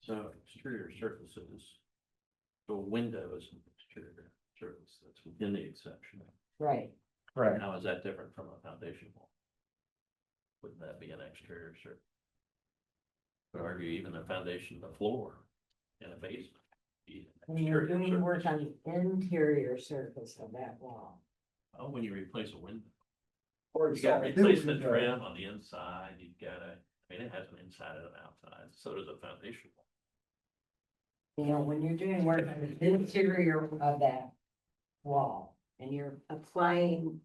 So exterior surfaces. The window is an exterior surface, that's within the exception. Right. Right. How is that different from a foundation wall? Wouldn't that be an exterior surface? Could argue even a foundation of the floor in a basement. be an When you're exterior doing work surface. on the interior surface of that wall. Oh, when you replace a window. Or You gotta it's replace the window. trim on the inside, you've gotta, I mean, it has an inside and an outside, so does a foundation wall. You know, when you're doing work on the interior of that wall and you're applying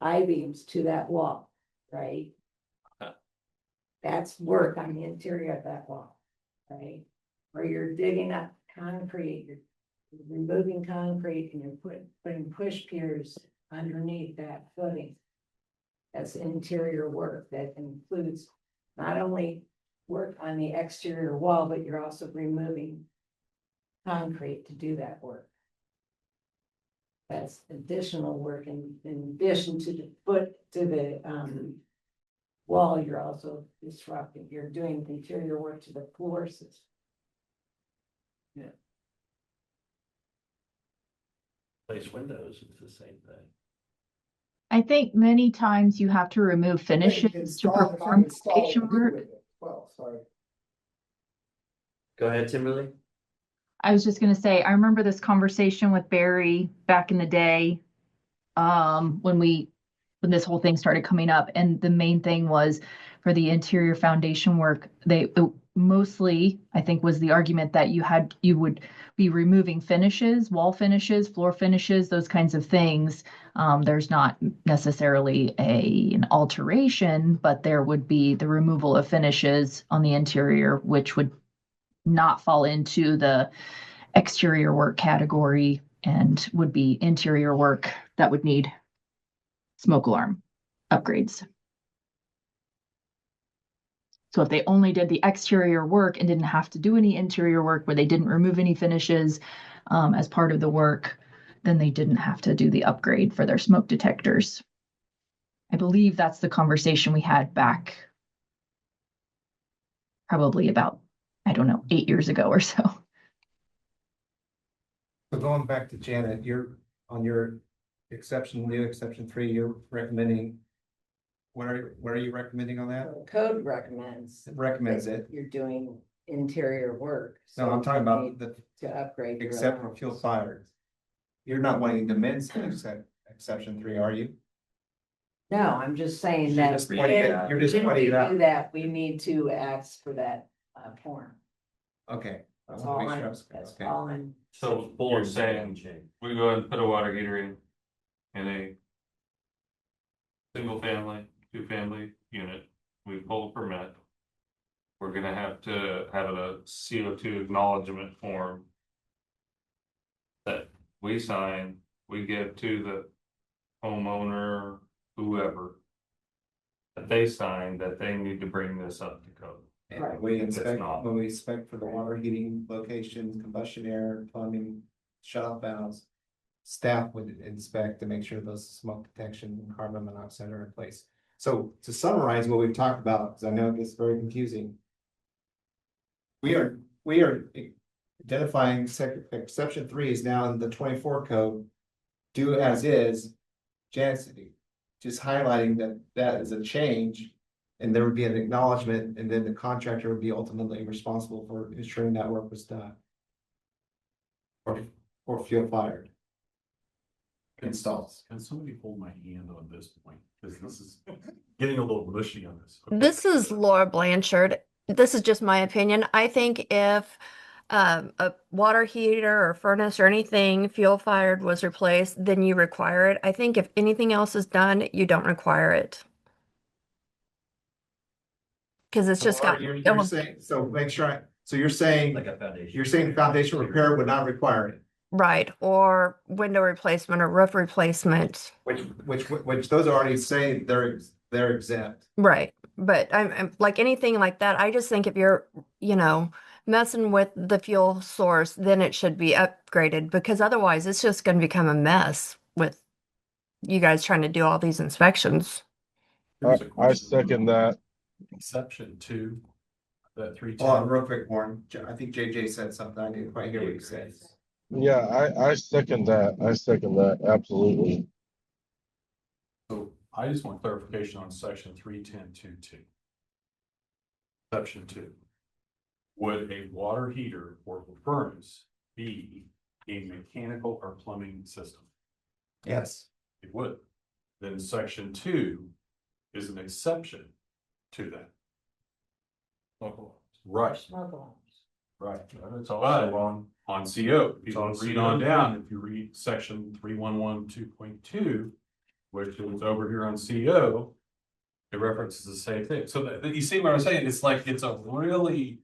I-beams to that wall, right? Okay. That's work on the interior of that wall, right? Where you're digging up concrete, you're removing concrete and you're putting push piers underneath that footing. That's interior work that includes not only work on the exterior wall, but you're also removing concrete to do that work. That's additional work in addition to the wall, you're also disrupting, you're doing interior work to the floor system. Place windows, it's the same thing. I think many times you have to remove finishes to Install- perform install foundation new work. window. Well, sorry. Go ahead, Timberly. I was just gonna say, I remember this conversation with Barry back in the day. When this whole thing started coming up, and the main thing was for the interior foundation work, mostly, I think, was the argument that you would be removing finishes, wall finishes, floor finishes, those kinds of things. There's not necessarily an alteration, but there would be the removal of finishes on the interior, which would not fall into the exterior work category and would be interior work that would need smoke alarm upgrades. So if they only did the exterior work and didn't have to do any interior work, where they didn't remove any finishes as part of the work, then they didn't have to do the upgrade for their smoke detectors. I believe that's the conversation we had back probably about, I don't know, 8 years ago or so. So going back to Janet, you're on your exception, new exception 3, you're recommending. What are you recommending on that? The code recommends. It recommends that it. You're doing interior work. No, I'm talking about the To upgrade. your except for alarms. fuel fired. You're not wanting to amend exception 3, are you? No, I'm just saying You're that. just pointing it out. You're just if pointing it we out. do that, we need to ask for that form. Okay. I That's wanna all make sure I I'm, was- that's okay. all I'm. So you're saying, we go ahead and put a water heater in a single family, 2-family unit, we pull a permit. We're gonna have to have a CO2 acknowledgement form that we sign, we give to the homeowner, whoever, that they sign that they need to bring this up to code. And Right. we It's inspect, not. when we inspect for the water heating locations, combustion air, plumbing, shut off valves. Staff would inspect to make sure those smoke detection and carbon monoxide are in place. So to summarize what we've talked about, because I know it gets very confusing. We are identifying exception 3 is now in the 24 code. Do as is. Janet's just highlighting that is a change. And there would be an acknowledgement, and then the contractor would be ultimately responsible for ensuring that work was done. Or fuel fired. Installs. Can somebody hold my hand on this point? Because this is getting a little mushy on this. Okay. This is Laura Blanchard. This is just my opinion. I think if a water heater or furnace or anything fuel fired was replaced, then you require it. I think if anything else is done, you don't require it. Because it's just got, You're saying, so make sure, so you're saying, Like a foundation. you're saying foundation repair would not require it, right, or window replacement or roof replacement. which those are already saying they're exempt. Right. But I'm like anything like that, I just think if you're, messing with the fuel source, then it should be upgraded because otherwise it's just going to become a mess with you guys trying to do all these inspections. Here's a I question. second that. Exception to that three Hold on, ten. real quick, Warren. I think JJ said something. I didn't quite hear what he said. Yeah, I second that. I second that. Absolutely. So I just want clarification on section 310.2.2. Exception 2. Would a water heater or furnace be a mechanical or plumbing system? Yes. It would. Then section 2 is an exception to that. Right. Right. That's all I on CO. If you read on down, if you read section 311.2.2, which is over here on CO, it references the same thing. So that you see what I'm saying? It's like, it's a really,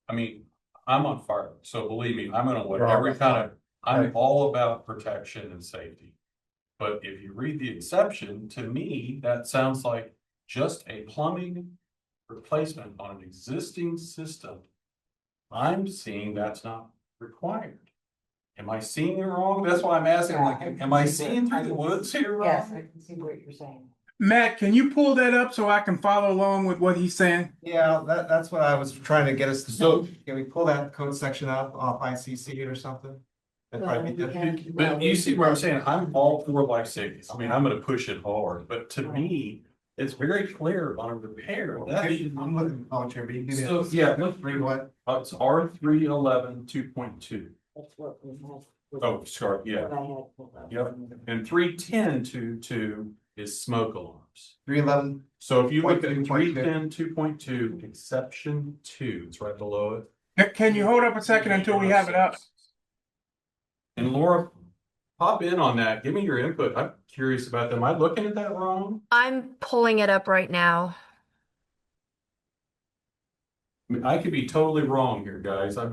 I mean, I'm on fire. So believe me, I'm gonna want every kind of, I'm all about protection and safety. But if you read the exception, to me, that sounds like just a plumbing replacement on an existing system. I'm seeing that's not required. Am I seeing it wrong? That's why I'm asking, like, am I seeing through the woods here? Yes, I can see what you're saying. Matt, can you pull that up so I can follow along with what he's saying? Yeah, that's what I was trying to get us to. So can we pull that code section up off ICC or something? That'd probably be good. But you see where I'm saying, I'm all for life safety. I mean, I'm gonna push it hard, but to me, it's very clear on a repair. I'm looking at the chair, but you can do So, that. yeah, Read what? it's R311.2.2. That's what we have. Oh, sorry, yeah. Yep. And 310.2.2 is smoke alarms. 311. So if you look at 2.2. 310.2.2, exception 2, it's right below it. Can you hold up a second until we have it up? And Laura, pop in on that. Give me your input. I'm curious about that. Am I looking at that wrong? I'm pulling it up right now. I mean, I could be totally wrong here, guys. I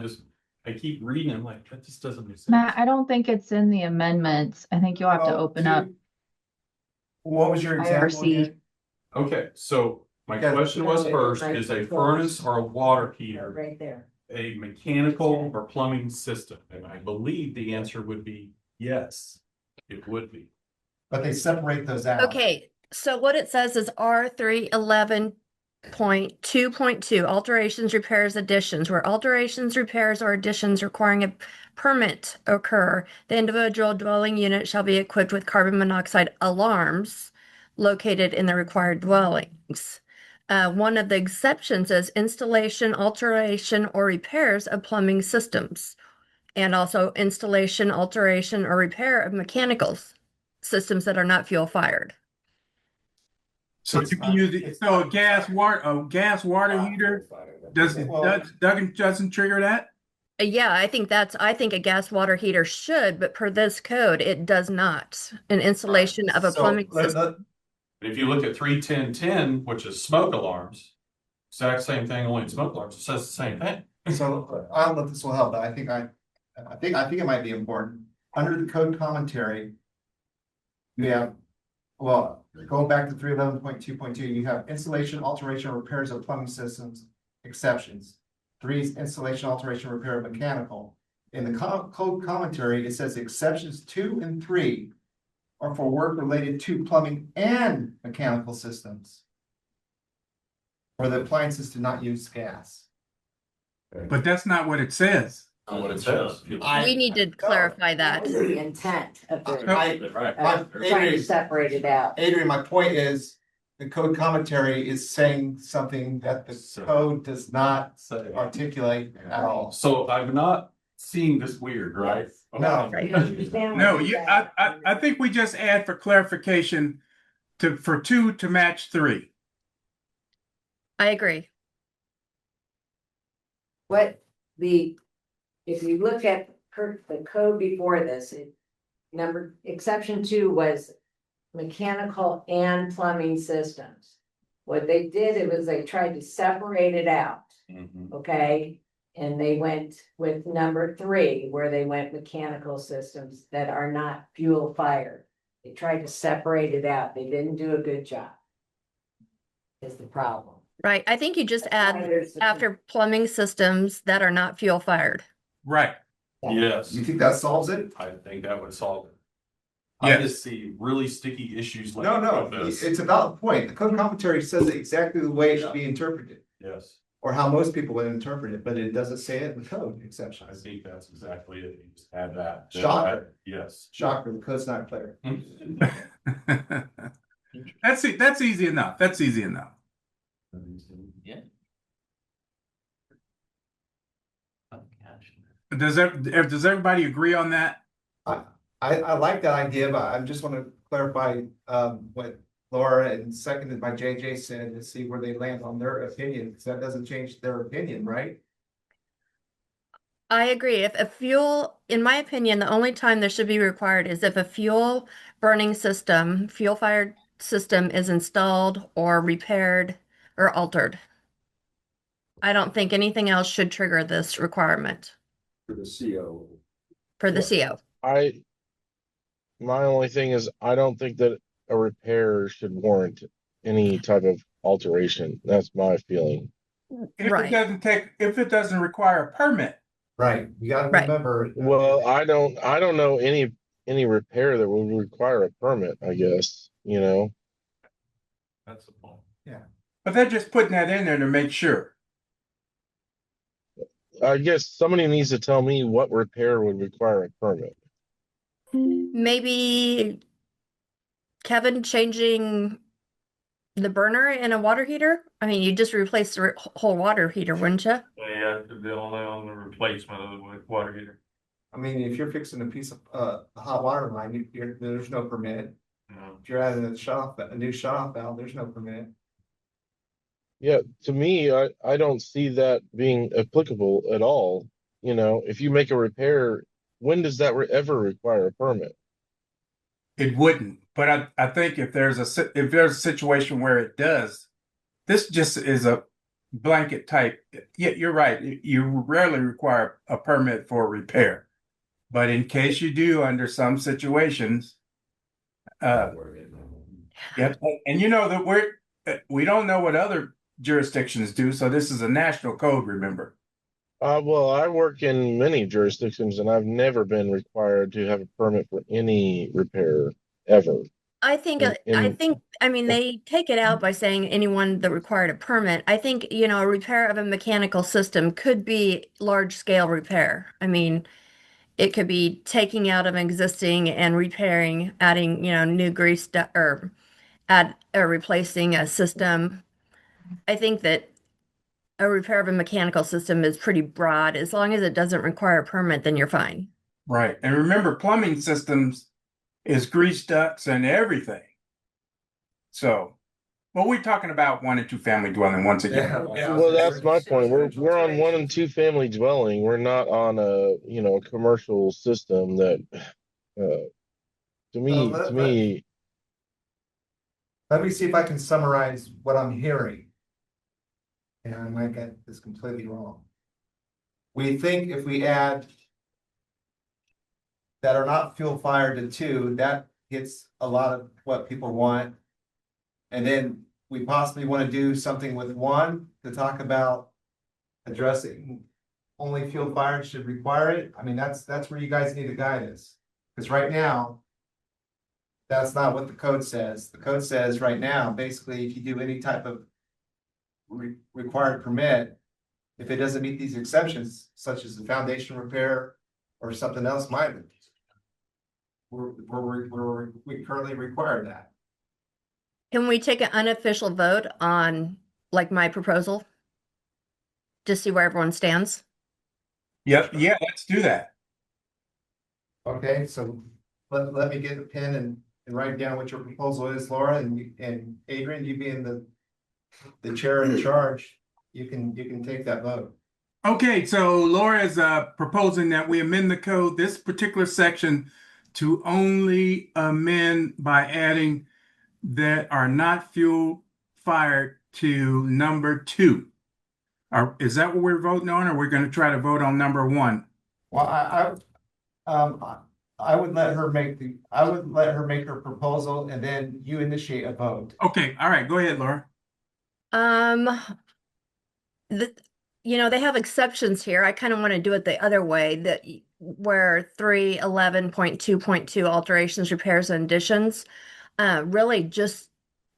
keep reading. I'm like, that just doesn't make sense. Matt, I don't think it's in the amendments. I think you'll have to open up What was your example? IRC. again? Okay, so my Okay. question was first, is a furnace or a water heater Right there. a mechanical or plumbing system? And I believe the answer would be yes, it would be. But they separate those out. Okay, so what it says is R311.2.2, alterations, repairs, additions, where alterations, repairs, or additions requiring a permit occur, the individual dwelling unit shall be equipped with carbon monoxide alarms located in the required dwellings. One of the exceptions is installation, alteration, or repairs of plumbing systems, and also installation, alteration, or repair of mechanical systems that are not fuel fired. So you can use it, so a gas water heater doesn't trigger that? Yeah, I think a gas water heater should, but per this code, it does not. An installation of a So, plumbing system. But if you look at 310.10, which is smoke alarms, exact same thing, only in smoke alarms, it says the same thing. So I don't know if this will help, but I think it might be important. Under the code commentary, you have, well, going back to 311.2.2, you have installation, alteration, or repairs of plumbing systems, exceptions. 3 is installation, alteration, repair of mechanical. In the code commentary, it says exceptions 2 and 3 are for work related to plumbing and mechanical systems, where the appliances do not use gas. But that's not what it says. Not what it says. We need to clarify that. That was the intent of the, Right. trying to separate it out. Adrian, my point is, the code commentary is saying something that the code does not articulate at all. So I'm not seeing this weird, right? No. No, I think we just add for clarification for 2 to match 3. I agree. What the if you look at the code before this, exception 2 was mechanical and plumbing systems. What they did, it was they tried to separate it out, okay? And they went with number 3, where they went mechanical systems that are not fuel fired. They tried to separate it out. They didn't do a good job. Is the problem. Right. I think you just add There's the- after plumbing systems that are not fuel fired. Right. Yes, You think that solves it? I think that would solve it. I Yes. just see really sticky issues like No, with this. it's a valid point. The code commentary says it exactly the way it should be interpreted, Yes, or how most people would interpret it, but it doesn't say it in the code I exceptions. think that's exactly it. You just add that. Shocker. Yes. Shocker, the code's not clear. That's it. That's easy enough. That's easy enough. Yeah. Oh, gosh. Does everybody agree on that? I like that idea, but I just want to clarify what Laura and seconded by JJ said, to see where they land on their opinion, because that doesn't change their opinion, right? I agree. If a fuel, in my opinion, the only time this should be required is if a fuel burning system, fuel fired system is installed or repaired or altered. I don't think anything else should trigger this requirement For the CO. for the CO. My only thing is, I don't think that a repair should warrant any type of alteration. That's my feeling. If it doesn't require a permit. Right, you gotta Right. remember. Well, I don't know any repair that would require a permit, I guess, you know. That's the point. But they're just putting that in there to make sure. I guess somebody needs to tell me what repair would require a permit. Maybe Kevin changing the burner in a water heater? I mean, you just replace the whole water heater, wouldn't you? Yeah, the only on the replacement of the water heater. I mean, if you're fixing a piece of a hot water line, there's no permit. If you're adding a new shut-off valve, there's no permit. Yeah, to me, I don't see that being applicable at all. You know, if you make a repair, when does that ever require a permit? It wouldn't. But I think if there's a situation where it does, this just is a blanket type. Yeah, you're right. You rarely require a permit for repair. But in case you do, under some situations, yep. And you know that we don't know what other jurisdictions do, so this is a national code, remember. Well, I work in many jurisdictions and I've never been required to have a permit for any repair ever. I think, I mean, they take it out by saying anyone that required a permit. I think, a repair of a mechanical system could be large scale repair. I mean, it could be taking out of existing and repairing, adding, new grease or replacing a system. I think that a repair of a mechanical system is pretty broad. As long as it doesn't require a permit, then you're fine. Right. And remember, plumbing systems is grease ducts and everything. So, well, we're talking about 1 and 2 family dwelling once again. Well, that's my point. We're on 1 and 2 family dwelling. We're not on a commercial system that, to me. Let me see if I can summarize what I'm hearing. And I might get this completely wrong. We think if we add that are not fuel fired to 2, that gets a lot of what people want. And then we possibly want to do something with 1 to talk about addressing only fuel fired should require it. I mean, that's where you guys need to guide us. Because right now, that's not what the code says. The code says right now, basically, if you do any type of required permit, if it doesn't meet these exceptions, such as the foundation repair or something else, we currently require that. Can we take an unofficial vote on like my proposal? Just see where everyone stands? Yep. Yeah, let's do that. Okay, so let me get a pen and write down what your proposal is, Laura, and Adrian, you being the chair in charge, you can take that vote. Okay, so Laura is proposing that we amend the code, this particular section, to only amend by adding that are not fuel fired to number 2. Is that what we're voting on, or we're going to try to vote on number 1? Well, I would let her make her proposal and then you initiate a vote. Okay, all right, go ahead, Laura. The, they have exceptions here. I kind of want to do it the other way, that where 311.2.2 alterations, repairs, and additions, really just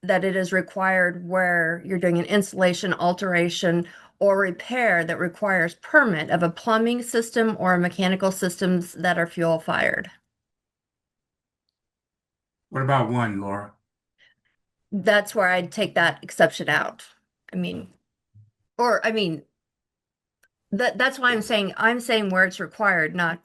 that it is required where you're doing an installation, alteration, or repair that requires permit of a plumbing system or mechanical systems that are fuel fired. What about 1, Laura? That's where I'd take that exception out. That's why I'm saying where it's required, not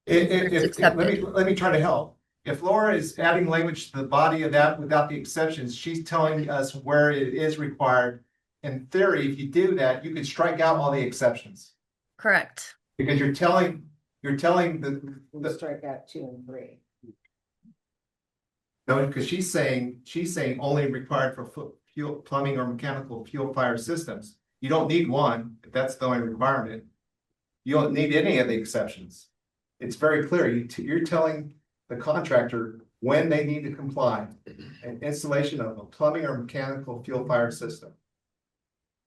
where it's accepted. Let me try to help. If Laura is adding language to the body of that without the exceptions, she's telling us where it is required. In theory, if you do that, you can strike out all the exceptions. Correct. Because you're telling We'll strike out 2 and 3. no, because she's saying only required for fuel, plumbing or mechanical fuel fire systems. You don't need 1 if that's the only requirement. You don't need any of the exceptions. It's very clear. You're telling the contractor when they need to comply and installation of a plumbing or mechanical fuel fire system.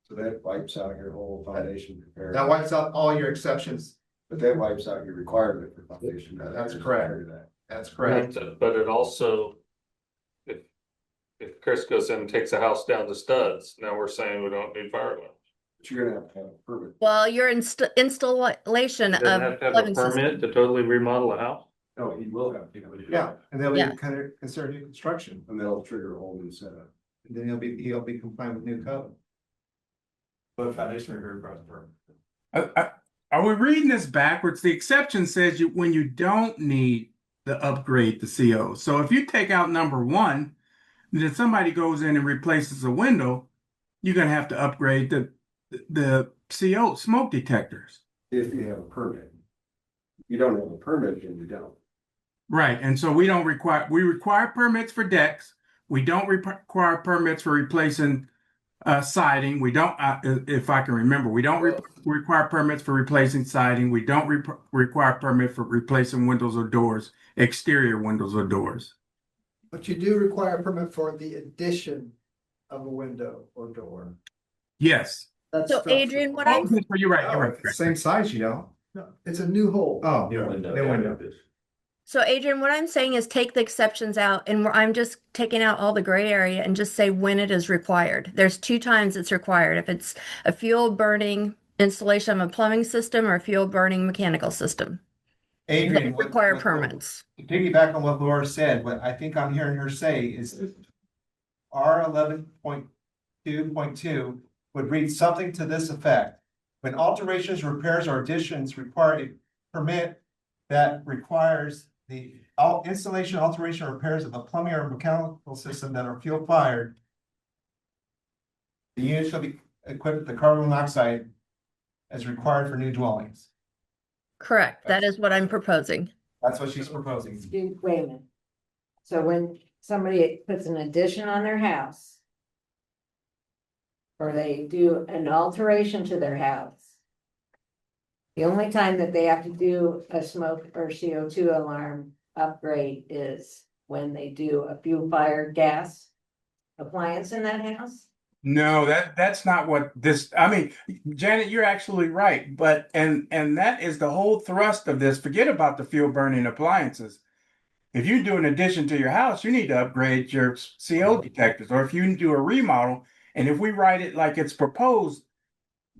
So that wipes out your whole foundation repair. That wipes out all your exceptions. But that wipes out your requirement for foundation. That's correct. That's correct. But it also, if Chris goes in and takes a house down to studs, now we're saying we don't need fire alarms. But you're gonna have to have a permit. Well, your installation Doesn't of have to have a plumbing system. permit to totally remodel a house. No, he will have to. Yeah, and they'll Yeah. be considered new construction, And that'll trigger a whole new setup. and then he'll be compliant with new code. But foundation repair across the permit. Are we reading this backwards? The exception says when you don't need to upgrade the CO. So if you take out number 1, then somebody goes in and replaces a window, you're going to have to upgrade the CO smoke detectors. If you have a permit. You don't have a permit, then you don't. Right. And so we require permits for decks. We don't require permits for replacing siding. We don't, if I can remember, we don't require permits for replacing siding. We don't require permit for replacing windows or doors, exterior windows or doors. But you do require a permit for the addition of a window or door. Yes. So Adrian, what I'm You're right. You're right. Same size, you know. No, it's a new hole. Oh, New window. new window. So Adrian, what I'm saying is take the exceptions out, and I'm just taking out all the gray area and just say when it is required. There's 2 times it's required. If it's a fuel burning installation of a plumbing system or a fuel burning mechanical system. Adrian, That require permits. To piggyback on what Laura said, what I think I'm hearing her say is R 11.2.2 would read something to this effect. When alterations, repairs, or additions require a permit that requires the installation, alteration, or repairs of a plumbing or mechanical system that are fuel fired, the unit shall be equipped with the carbon monoxide as required for new dwellings. Correct. That is what I'm proposing. That's what she's proposing. Wait a minute. So when somebody puts an addition on their house, or they do an alteration to their house, the only time that they have to do a smoke or CO2 alarm upgrade is when they do a fuel fired gas appliance in that house? No, that's not what this, I mean, Janet, you're actually right, but and that is the whole thrust of this. Forget about the fuel burning appliances. If you do an addition to your house, you need to upgrade your CO detectors, or if you do a remodel, and if we write it like it's proposed,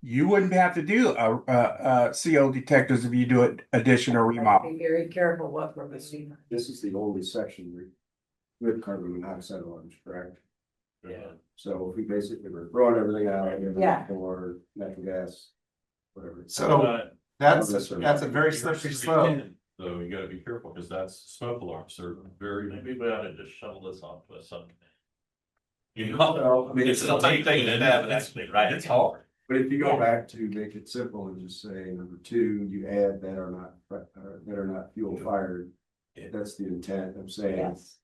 you wouldn't have to do a CO detectors if you do an addition or remodel. Be very careful what we're doing. This is the only section with carbon monoxide alarms, correct? Yeah. So if we basically were throwing everything out, Yeah. or natural gas, whatever. So that's a very slippery slope. So you gotta be careful, because that's smoke alarms, they're very. Maybe we ought to just shovel this off to a subcommittee. You Well, I mean, It's a tight thing to have it actually, right? It's hard. But if you go back to make it simple and just say number two, you add that are not fuel fired. That's the intent of saying, Yes.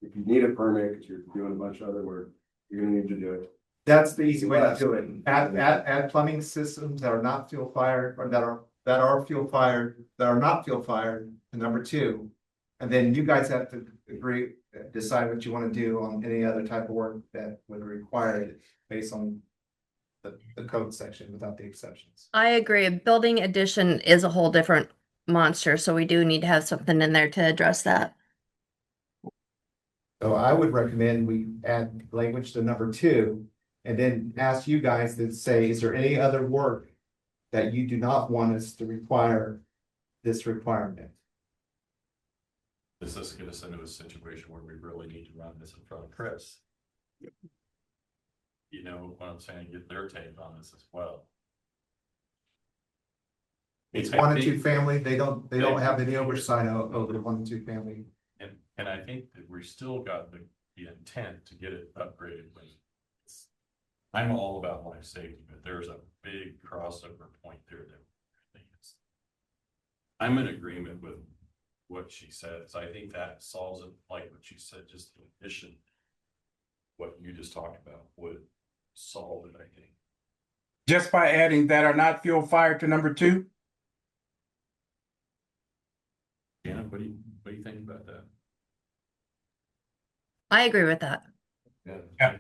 if you need a permit, because you're doing a bunch of other work, you're gonna need to do it. That's the easy way to do it. Add plumbing systems that are not fuel fired or that are fuel fired, that are not fuel fired to number two. And then you guys have to agree, decide what you want to do on any other type of work that would require it based on the code section without the exceptions. I agree. A building addition is a whole different monster, so we do need to have something in there to address that. So I would recommend we add language to number two and then ask you guys to say, is there any other work that you do not want us to require this requirement? Does this get us into a situation where we really need to run this in front of Chris? You know what I'm saying? Get their take on this as well. It's one and two family, they don't have any oversight over the one and two family. And I think that we still got the intent to get it upgraded. But I'm all about life safety, but there's a big crossover point there that I think I'm in agreement with what she says. I think that solves it, like what she said, just the addition. What you just talked about would solve it, I think. Just by adding that are not fuel fired to number two? Janet, what do you think about that? I agree with that. Yeah.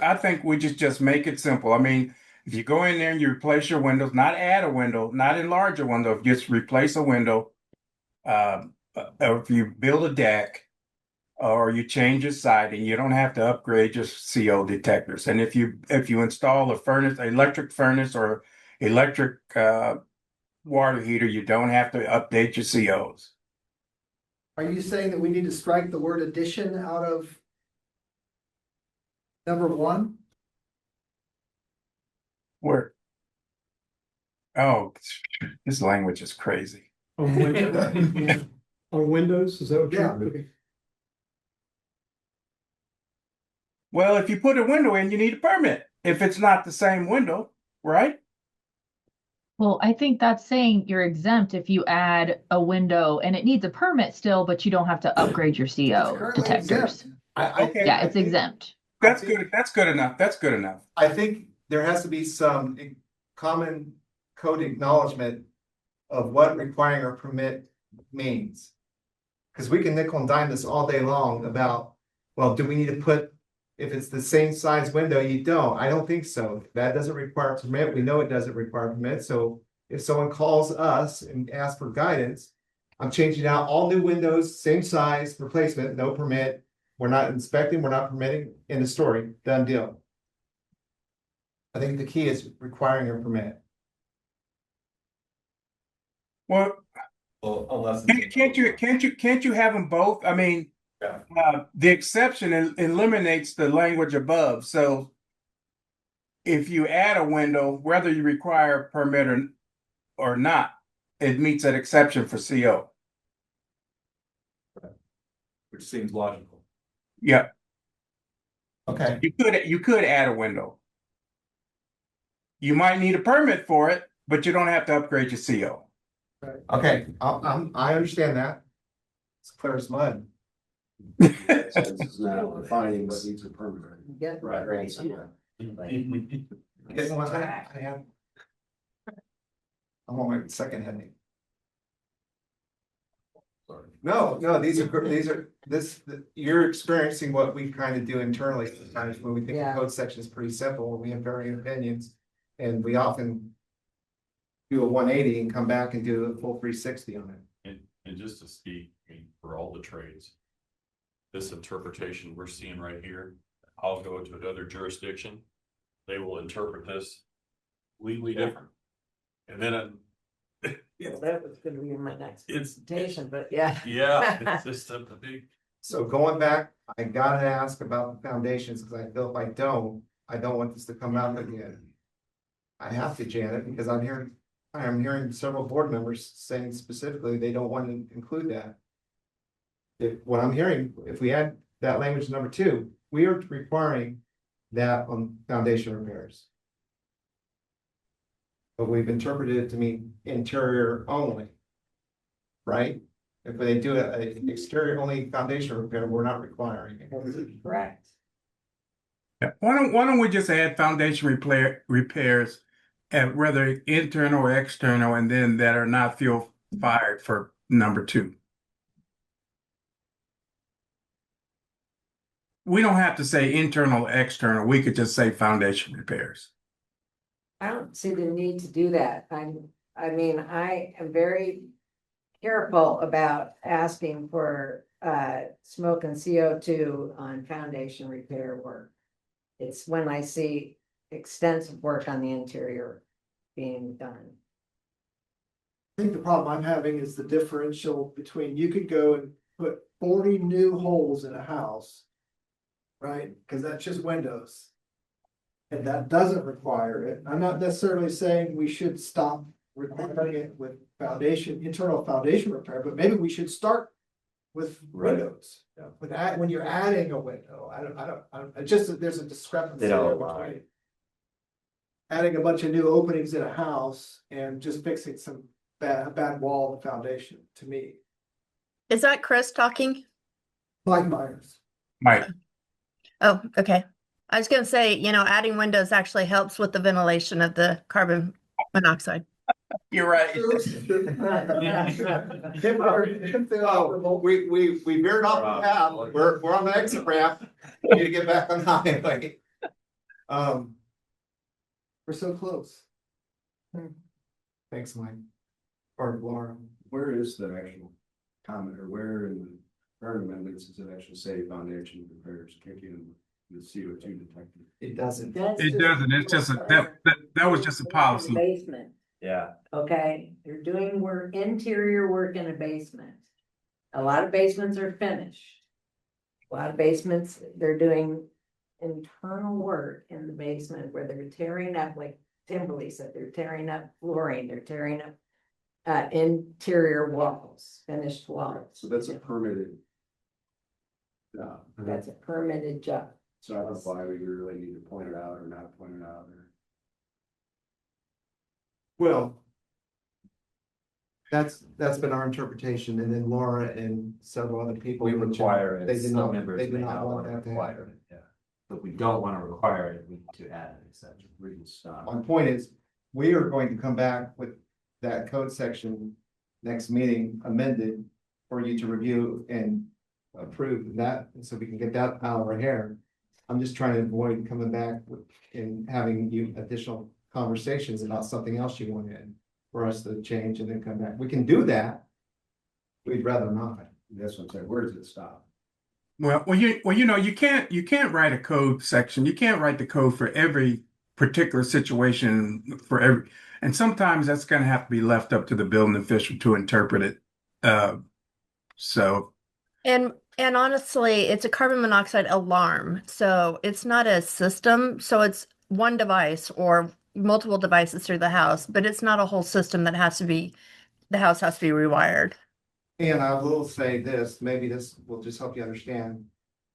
I think we just make it simple. I mean, if you go in there and you replace your windows, not add a window, not enlarge a window, just replace a window. Or if you build a deck or you change your siding, you don't have to upgrade your CO detectors. And if you install a furnace, electric furnace or electric water heater, you don't have to update your COs. Are you saying that we need to strike the word addition out of number one? Where? Oh, this language is crazy. On Windows, on Windows, is that what Yeah. you're looking? Well, if you put a window in, you need a permit. If it's not the same window, right? Well, I think that's saying you're exempt if you add a window and it needs a permit still, but you don't have to upgrade your It's CO currently detectors. exempt. Okay. Yeah, it's exempt. That's good. That's good enough. That's good enough. I think there has to be some common code acknowledgement of what requiring a permit means. Because we can nickel and dime this all day long about, well, do we need to put, if it's the same size window, you don't. I don't think so. That doesn't require a permit. We know it doesn't require a permit. So if someone calls us and asks for guidance, I'm changing out all new windows, same size, replacement, no permit. We're not inspecting, we're not permitting, in the story, done deal. I think the key is requiring a permit. Well, Unless. can't you have them both? I mean, the exception eliminates the language above. So if you add a window, whether you require a permit or not, it meets that exception for CO. Which seems logical. Yeah, Okay, you could add a window. You might need a permit for it, but you don't have to upgrade your CO. okay, I understand that. It's clear as mud. So this is now defining what needs a permit. Yeah. Right. Getting one back, I have. I'm on my second heading. No, you're experiencing what we kind of do internally sometimes when we think the Yeah. code section is pretty simple, we have varying opinions. And we often do a 180 and come back and do a full 360 on it. And just to speak, I mean, for all the trades, this interpretation we're seeing right here, I'll go to another jurisdiction. They will interpret this completely different. And then Yeah, that was gonna be in my next it's, presentation, but yeah. yeah, it's just a big, So going back, I gotta ask about the foundations, because I feel if I don't want this to come out again. I have to, Janet, because I'm hearing several board members saying specifically they don't want to include that. What I'm hearing, if we add that language number two, we are requiring that on foundation repairs. But we've interpreted it to mean interior only. Right? If they do an exterior only foundation repair, we're not requiring it. Correct. Yeah. Why don't we just add foundation repairs, and whether internal or external, and then that are not fuel fired for number 2. We don't have to say internal or external. We could just say foundation repairs. I don't see the need to do that. I mean, I am very careful about asking for smoke and CO2 on foundation repair work. It's when I see extensive work on the interior being done. I think the problem I'm having is the differential between, you could go and put 40 new holes in a house. Right, because that's just windows. And that doesn't require it. I'm not necessarily saying we should stop requiring it with internal foundation repair, but maybe we should start with windows. When you're adding a window, there's a discrepancy They don't there lie. between adding a bunch of new openings in a house and just fixing some bad wall and foundation, to me. Is that Chris talking? Mike Myers. Mike, Oh, okay. I was going to say, adding windows actually helps with the ventilation of the carbon monoxide. you're right. Oh, we veered off the path. We're on the exit ramp. We need to get back on the highway. We're so close. Thanks, Mike. Or Laura. Where is the actual comment, or where in the current amendments does it actually say foundation repairs kick in the CO2 detector? It doesn't. It doesn't. It's just that was just a policy. Basement, Yeah, okay? You're doing interior work in a basement. A lot of basements are finished. A lot of basements, they're doing internal work in the basement where they're tearing up, like Timberly said, they're tearing up flooring, they're tearing up interior walls, finished walls. So that's a permitted. That's a permitted job. So I don't know why we really need to point it out or not point it out or. Well, that's been our interpretation, and then Laura and several other people. we require it. They did Some not, members they did may not not want want to that to require happen. it, yeah. But we don't want to require it, we need to add an exception. We can stop. My point is, we are going to come back with that code section next meeting amended for you to review and approve that, and so we can get that out of our hair. I'm just trying to avoid coming back with and having you additional conversations about something else you want in for us to change and then come back. We can do that. We'd rather not. That's what I'm saying. Where does it stop? You can't write a code section. You can't write the code for every particular situation and sometimes that's going to have to be left up to the building official to interpret it. And honestly, it's a carbon monoxide alarm. So it's not a system. So it's one device or multiple devices through the house, but it's not a whole system the house has to be rewired. And I will say this, maybe this will just help you understand.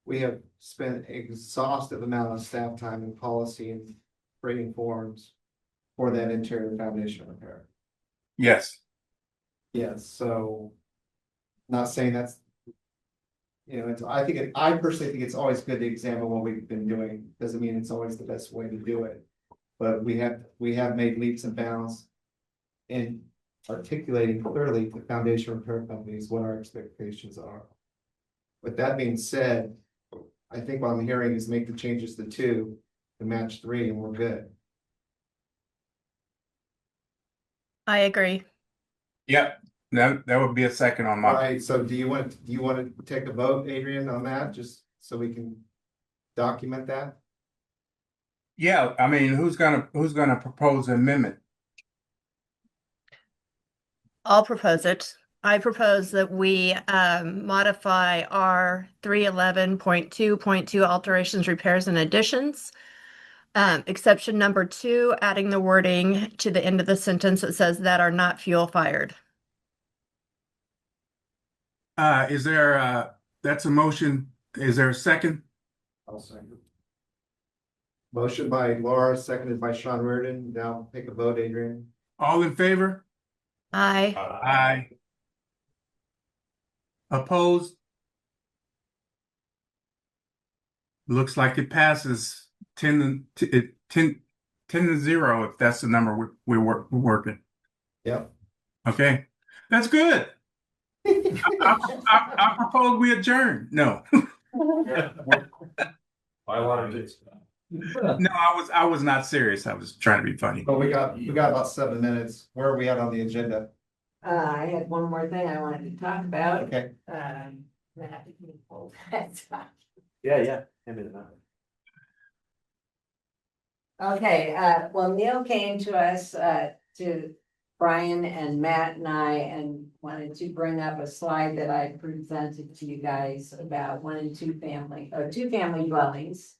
We have spent exhaustive amount of staff time and policy and creating forms for that interior foundation repair. Yes. Yes, so not saying that's, I personally think it's always good to examine what we've been doing. Doesn't mean it's always the best way to do it. But we have made leaps and bounds in articulating clearly to foundation repair companies what our expectations are. With that being said, I think what I'm hearing is make the changes to 2 to match 3 and we're good. I agree. Yep. That would be a second on All my. right, so do you want to take a vote, Adrian, on that, just so we can document that? Yeah, I mean, who's gonna propose an amendment? I'll propose it. I propose that we modify our 311.2.2 alterations, repairs, and additions. Exception number 2, adding the wording to the end of the sentence that says that are not fuel fired. Is there that's a motion? Is there a second? I'll second. Motion by Laura, seconded by Sean Reardon. Now take a vote, Adrian. All in favor? Aye. Aye. Opposed? Looks like it passes 10 to 0, if that's the number we're working. Yep. Okay, that's good. I propose we adjourn. No, I wanted to. no, I was not serious. I was trying to be funny. But we got about 7 minutes. Where are we at on the agenda? I had one more thing I wanted to talk about. Okay. Matt, can you hold that document? Yeah. Hand me the map. Okay, well, Neil came to us, to Brian and Matt and I, and wanted to bring up a slide that I presented to you guys about 1 and 2 family, or 2 family dwellings.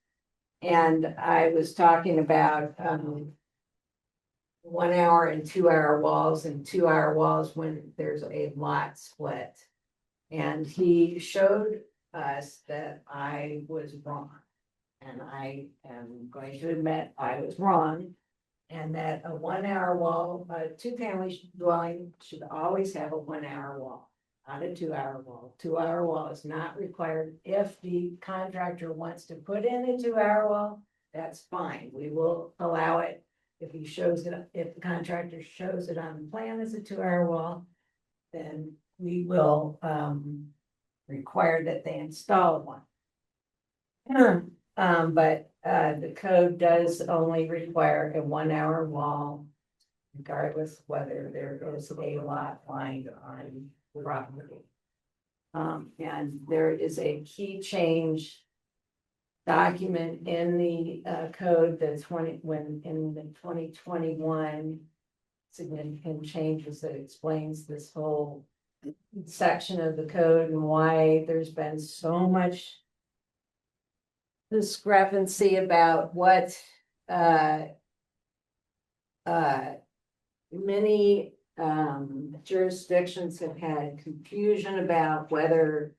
And I was talking about, 1 hour and 2 hour walls, and 2 hour walls when there's a lot split. And he showed us that I was wrong. And I am going to admit I was wrong. And that a 1 hour wall, a 2 family dwelling should always have a 1 hour wall, not a 2 hour wall. 2 hour wall is not required. If the contractor wants to put in a 2 hour wall, that's fine. We will allow it. If he shows it, if the contractor shows it on the plan as a 2 hour wall, then we will require that they install one. But the code does only require a 1 hour wall, regardless whether there is a lot line on the property. And there is a key change document in the code that's in the 2021 significant changes that explains this whole section of the code and why there's been so much discrepancy about what many jurisdictions have had confusion about whether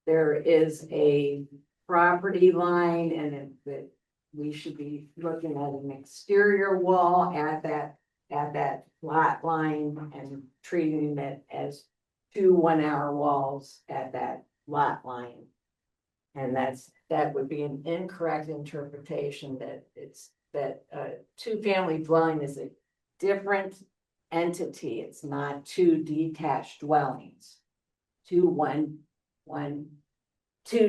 there is a property line and that we should be looking at an exterior wall at that lot line and treating it as 2 1 hour walls at that lot line. And that would be an incorrect interpretation that it's that 2 family dwelling is a different entity. It's not 2 detached dwellings. 2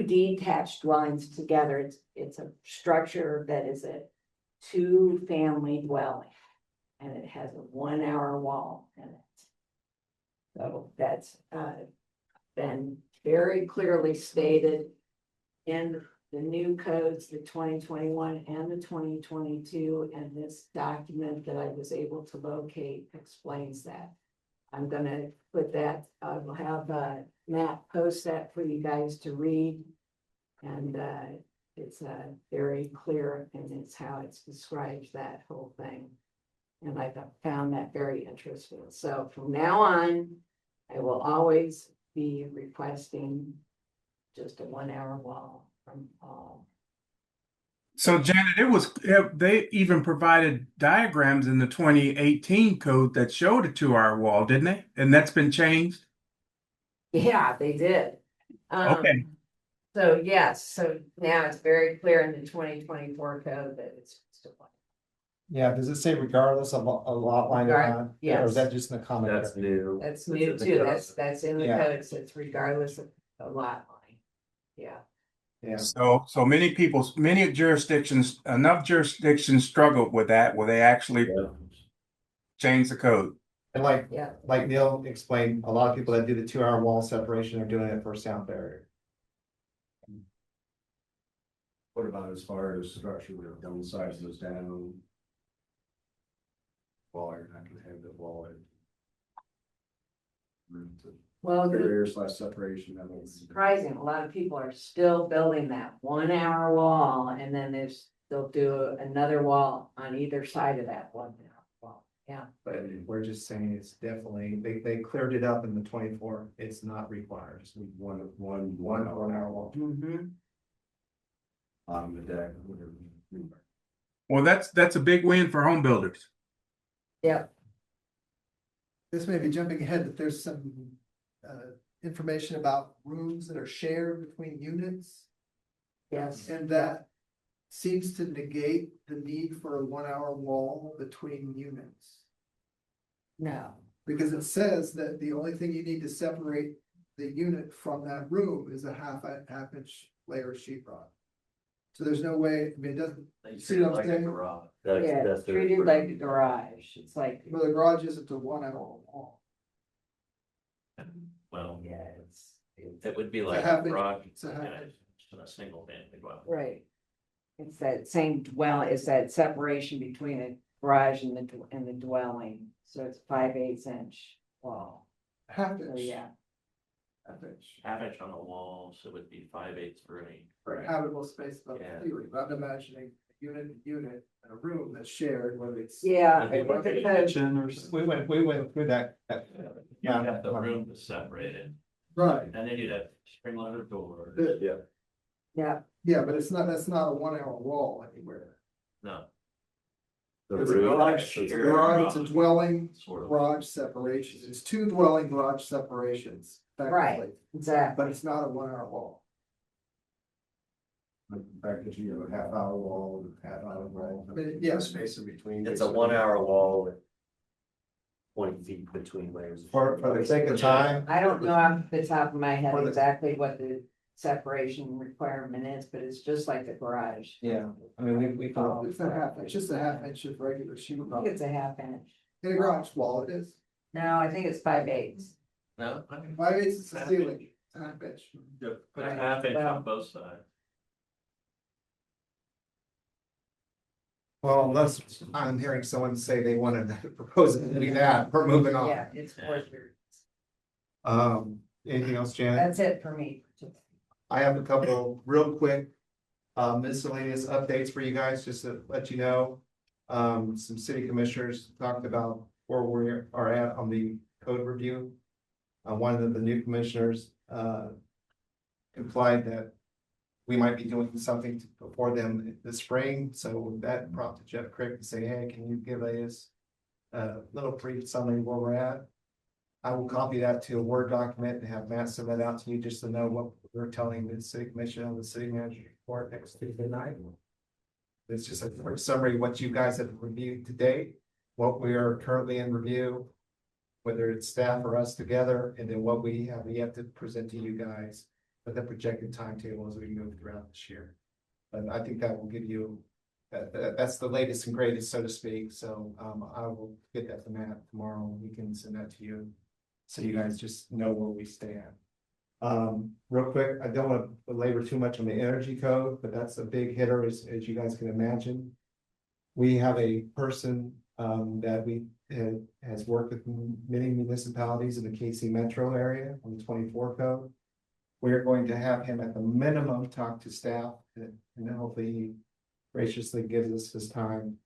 detached dwellings together. It's a structure that is a 2 family dwelling, and it has a 1 hour wall in it. So that's been very clearly stated in the new codes, the 2021 and the 2022, and this document that I was able to locate explains that. I'm gonna put that, I will have Matt post that for you guys to read. And it's very clear, and it's how it describes that whole thing. And I found that very interesting. So from now on, I will always be requesting just a 1 hour wall from all. So Janet, they even provided diagrams in the 2018 code that showed a 2 hour wall, didn't they? And that's been changed? Yeah, they did. Okay. So yes, so now it's very clear in the 2024 code that it's still. Yeah, does it say regardless of a lot line or not? Yes. Or is that just in the comment? That's new. That's new too. That's in the Yeah. code. So it's regardless of the lot line. Yeah. Yeah. So many jurisdictions, enough jurisdictions struggled with that, where they actually changed the code. And like Yeah. Neil explained, a lot of people that do the 2 hour wall separation are doing it for sound barrier. What about as far as structure, we're downsizing those down? Wall, you're not gonna have the wall. Well, Barrier / separation. That it's means. surprising. A lot of people are still building that 1 hour wall, and then they'll do another wall on either side of that 1 hour wall. Yeah. But we're just saying it's definitely, they cleared it up in the 24. It's not required. Just need one hour wall. Mm-hmm. On the deck, whatever. Well, that's a big win for home builders. Yep, This may be jumping ahead, but there's some information about rooms that are shared between units. yes. And that seems to negate the need for a 1 hour wall between units. No, Because it says that the only thing you need to separate the unit from that room is a half inch layer of sheetrock. So there's no way, I mean, it doesn't, They See treat it what I'm like a saying? garage. yeah, it's treated like a garage. It's like, well, the garage isn't a 1 hour wall. Well, yeah, it would be a like half a inch- garage it's a half in inch. a single family dwelling. right. It's that same it's that separation between a garage and the dwelling. So it's 5/8 inch wall. Half So inch. yeah, Half inch. Half inch on the wall, so it would be 5/8 for any. For habitable space above Yeah. the ceiling, but I'm imagining a unit, and a room that's shared, whether it's. yeah. Would be if like it a goes- kitchen or something. We went through that. You have the room to separate it, Right, and then you'd have spring loaded doors. yeah, Yeah, yeah, but that's not a 1 hour wall anywhere. No, The It's a roof, garage, it's a garage, it's a dwelling, sort of. garage separations, it's two dwelling garage separations. Right. effectively, exactly. But it's not a 1 hour wall. Back to you, a half hour wall, half hour wall. I mean, yeah. Space in between. it's a 1 hour wall with 20 feet between layers. For the sake of time, I don't know off the top of my head For the- exactly what the separation requirement is, but it's just like a garage. yeah, I mean, we thought, It's not half, it's just a half inch of regular I sheetrock. think it's a half inch. In a garage wall, it is. No, I think it's 5/8. No, I mean, 5/8 is the ceiling, it's a half inch. put a half inch on both sides. well, unless I'm hearing someone say they wanted to propose it to be that, we're moving on. Yeah, it's worth it. Anything else, Janet? That's it for me. I have a couple real quick miscellaneous updates for you guys, just to let you know. Some city commissioners talked about where we are at on the code review. One of the new commissioners implied that we might be doing something before them this spring, so that prompted Jeff Crick to say, hey, can you give us a little brief summary where we're at? I will copy that to a Word document and have Matt send that out to you just to know what we're telling the city commission on the city manager report next Tuesday night. It's just a quick summary of what you guys have reviewed to date, what we are currently in review, whether it's staff or us together, and then what we have yet to present to you guys, but the projected timetable as we move throughout this year. And I think that will give you, that's the latest and greatest, so to speak. So I will get that to Matt tomorrow, and we can send that to you. So you guys just know where we stand. Real quick, I don't want to belabor too much on the energy code, but that's a big hitter as you guys can imagine. We have a person that has worked with many municipalities in the KC metro area on the 24 code. We're going to have him at the minimum talk to staff, and then hopefully he graciously gives us his time.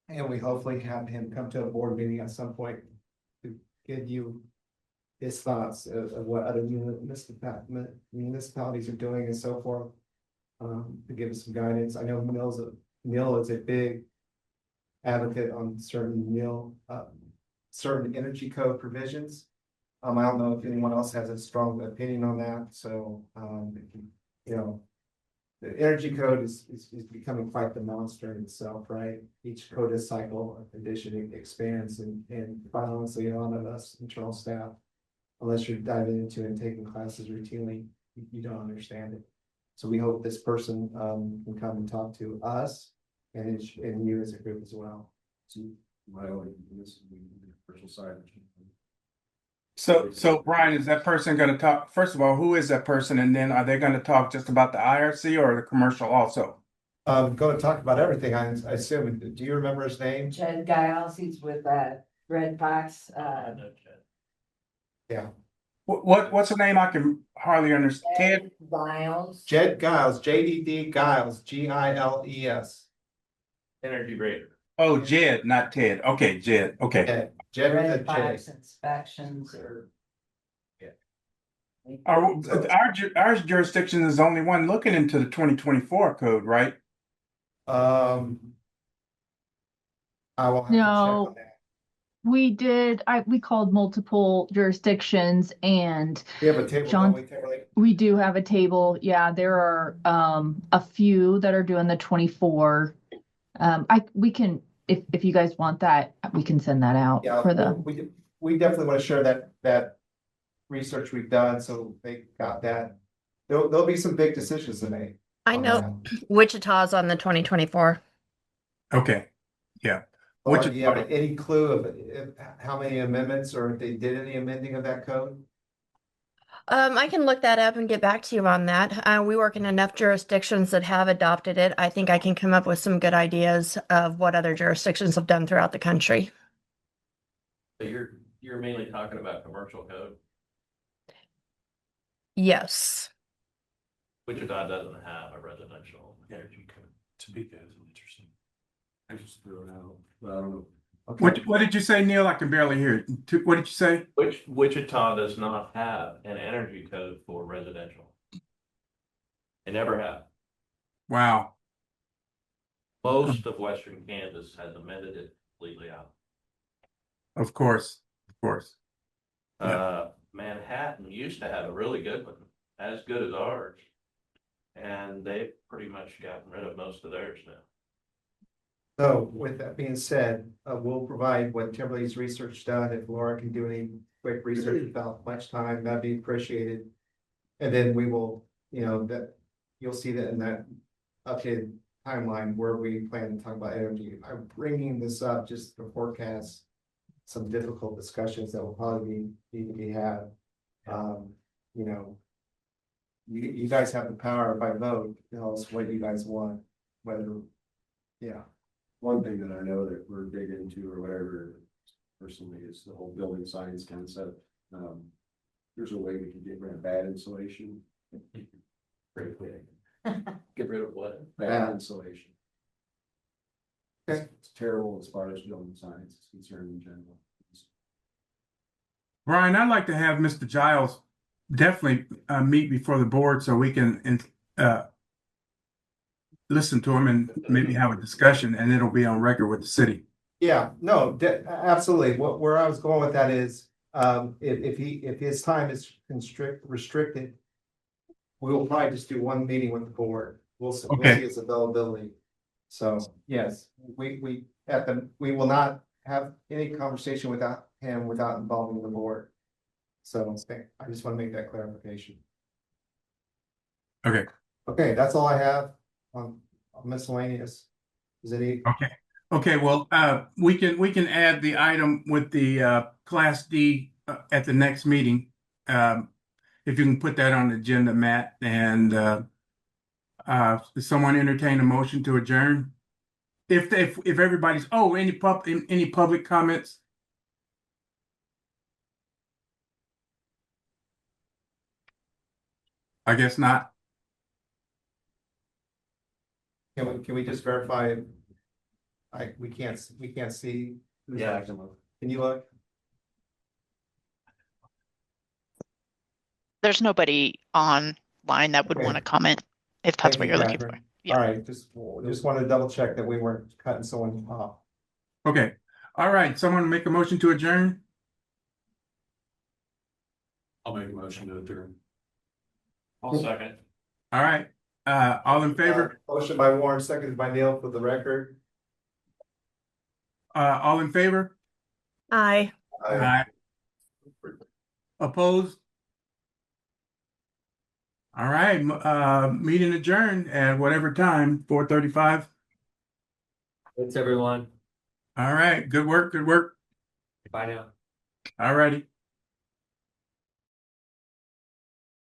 And we hopefully have him come to a board meeting at some point to give you his thoughts of what other municipalities are doing and so forth. To give us some guidance. I know Neil is a big advocate on certain certain energy code provisions. I don't know if anyone else has a strong opinion on that, so you know, the energy code is becoming quite the monster in itself, right? Each code cycle of conditioning expands, and quite honestly, none of us internal staff, unless you're diving into and taking classes routinely, you don't understand it. So we hope this person can come and talk to us and you as a group as well. My only, this is the personal side. So Brian, is that person going to talk? First of all, who is that person? And then are they going to talk just about the IRC or the commercial also? Going to talk about everything, I assume. Do you remember his name? Jed Giles, he's with Red Fox. Yeah. What's the name? I can hardly understand. Giles. Jed Giles, JDD Giles, GILES. Energy Raider. Oh, Jed, not Ted. Okay, Jed. Okay. Jed with a Red J. Fox inspections or. Our jurisdiction is the only one looking into the 2024 code, right? I will have to check No. on that. We did, we called multiple jurisdictions and We have a table, John- don't we, Timberlake? we do have a table. Yeah, there are a few that are doing the 24. We can, if you guys want that, we can send that out Yeah, for the. we definitely want to share that research we've done, so they got that. There'll be some big decisions to make. I on know that. Wichita's on the 2024. Okay, yeah. Or Which do you have any clue of how many amendments or if they did any amending of that code? I can look that up and get back to you on that. We work in enough jurisdictions that have adopted it. I think I can come up with some good ideas of what other jurisdictions have done throughout the country. So you're mainly talking about commercial code. Yes. Wichita doesn't have a residential energy code. Topeka is interesting. I just threw it out, but I don't know. Okay. what did you say, Neil? I can barely hear it. What did you say? Wichita does not have an energy code for residential. They never have. Wow. Most of western Kansas has amended it completely out. Of course. Yeah. Manhattan used to have a really good one, as good as ours. And they've pretty much gotten rid of most of theirs now. So with that being said, we'll provide what Timberlake's research done. If Laura can do any quick research without much time, that'd be appreciated. And then we will, that you'll see that in that updated timeline where we plan to talk about energy. I'm bringing this up just to forecast some difficult discussions that will probably need to be had. You guys have the power by vote to tell us what you guys want, whether, yeah. One thing that I know that we're big into or whatever personally is the whole building science concept. There's a way we can get rid of bad insulation. Pretty quick. Get rid of what? Bad insulation. Okay. It's terrible as far as building science is concerned in general. Brian, I'd like to have Mr. Giles definitely meet before the board so we can listen to him and maybe have a discussion, and it'll be on record with the city. Yeah, no, absolutely. Where I was going with that is, if his time is restricted, we will probably just do one meeting with the board. We'll see his availability. So, yes, we will not have any conversation without him without involving the board. So I just want to make that clarification. Okay. Okay, that's all I have on miscellaneous. Is any? Okay. Well, we can add the item with the Class D at the next meeting. If you can put that on the agenda, Matt, and does someone entertain a motion to adjourn? If everybody's any public comments? I guess not. Can we just verify? We can't see. Yeah, I can look. Can you look? There's nobody online that would Okay. want to comment if that's Thank what you, you're looking for. Catherine. Yeah. All right, just wanted to double check that we weren't cutting someone off. Okay. All right. Someone make a motion to adjourn? I'll make a motion to adjourn. I'll second. All right. All in favor? Motion by Warren, seconded by Neil for the record. All in favor? Aye. Aye. Opposed? All right, meeting adjourned at whatever time, 4:35. Thanks, everyone. All right, good work. Bye now. All righty.